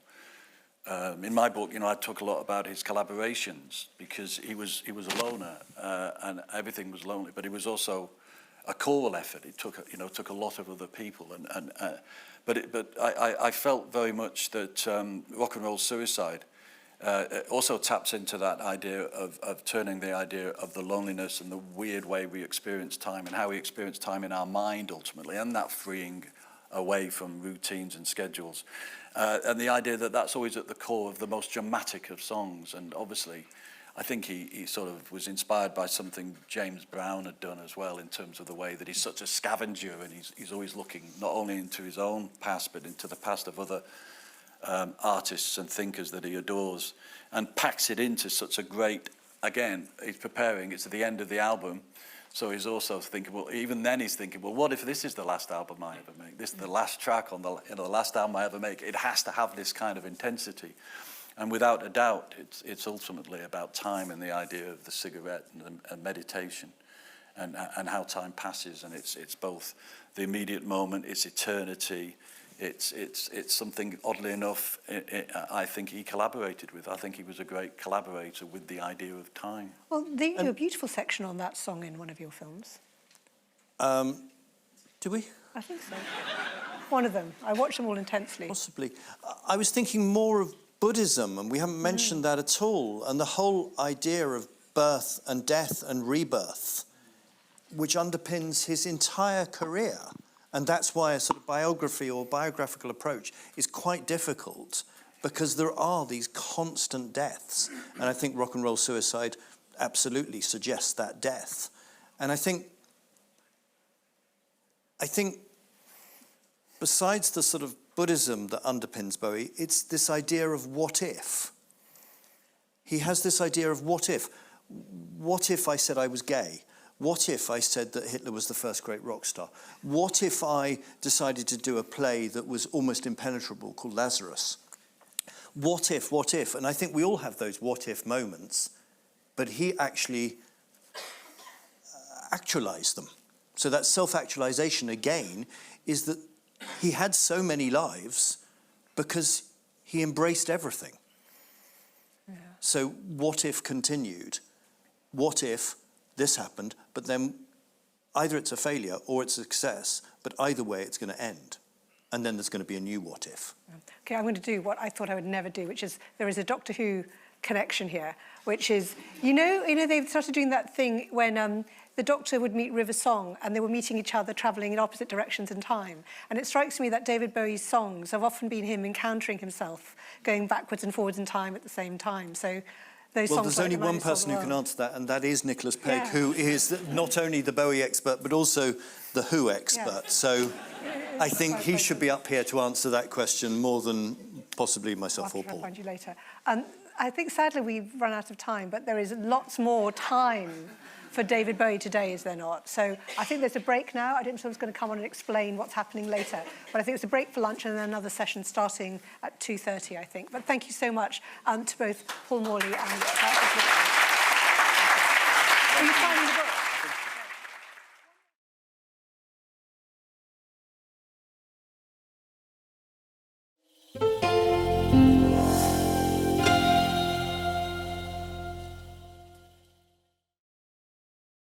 In my book, you know, I talk a lot about his collaborations, because he was a loner, and everything was lonely. But he was also a choral effort. It took a lot of other people, but I felt very much that Rock and Roll Suicide also taps into that idea of turning the idea of the loneliness and the weird way we experience time, and how we experience time in our mind ultimately, and that freeing away from routines and schedules. And the idea that that's always at the core of the most dramatic of songs. And obviously, I think he sort of was inspired by something James Brown had done as well, in terms of the way that he's such a scavenger, and he's always looking not only into his own past, but into the past of other artists and thinkers that he adores, and packs it into such a great, again, he's preparing, it's at the end of the album, So he's also thinking, well, even then he's thinking, well, what if this is the last album I ever make? This is the last track on the last album I ever make. It has to have this kind of intensity. And without a doubt, it's ultimately about time and the idea of the cigarette and meditation and how time passes. And it's both the immediate moment, it's eternity. It's something, oddly enough, I think he collaborated with. I think he was a great collaborator with the idea of time. Well, you do a beautiful section on that song in one of your films. Do we? I think so. One of them. I watched them all intensely. Possibly. I was thinking more of Buddhism, and we haven't mentioned that at all, and the whole idea of birth and death and rebirth, which underpins his entire career. And that's why a sort of biography or biographical approach is quite difficult, because there are these constant deaths. And I think Rock and Roll Suicide absolutely suggests that death. And I think besides the sort of Buddhism that underpins Bowie, it's this idea of what if. He has this idea of what if. What if I said I was gay? What if I said that Hitler was the first great rock star? What if I decided to do a play that was almost impenetrable called Lazarus? What if, what if? And I think we all have those what if moments, but he actually actualized them. So that self-actualization again is that he had so many lives because he embraced everything. Yeah. So what if continued? What if this happened, but then either it's a failure or it's a success, but either way it's going to end. And then there's going to be a new what if. Okay, I'm going to do what I thought I would never do, which is there is a Doctor Who connection here, which is, you know they started doing that thing when the Doctor would meet River Song and they were meeting each other, travelling in opposite directions in time. And it strikes me that David Bowie's songs have often been him encountering himself, going backwards and forwards in time at the same time. So those well, songs there's only one person who can answer that, and that is Nicholas Pegg, who is not only the Bowie expert, but also the Who expert. Yeah. So I think he should be up here to answer that question more than possibly myself or Paul. I'll find you later. I think, sadly, we've run out of time, but there is lots more time for David Bowie today, is there not? So I think there's a break now. I don't know if someone's going to come on and explain what's happening later. But I think it's a break for lunch and then another session starting at 2:30, I think. But thank you so much to both Paul Morley and Francis Whately. Are you signing the book?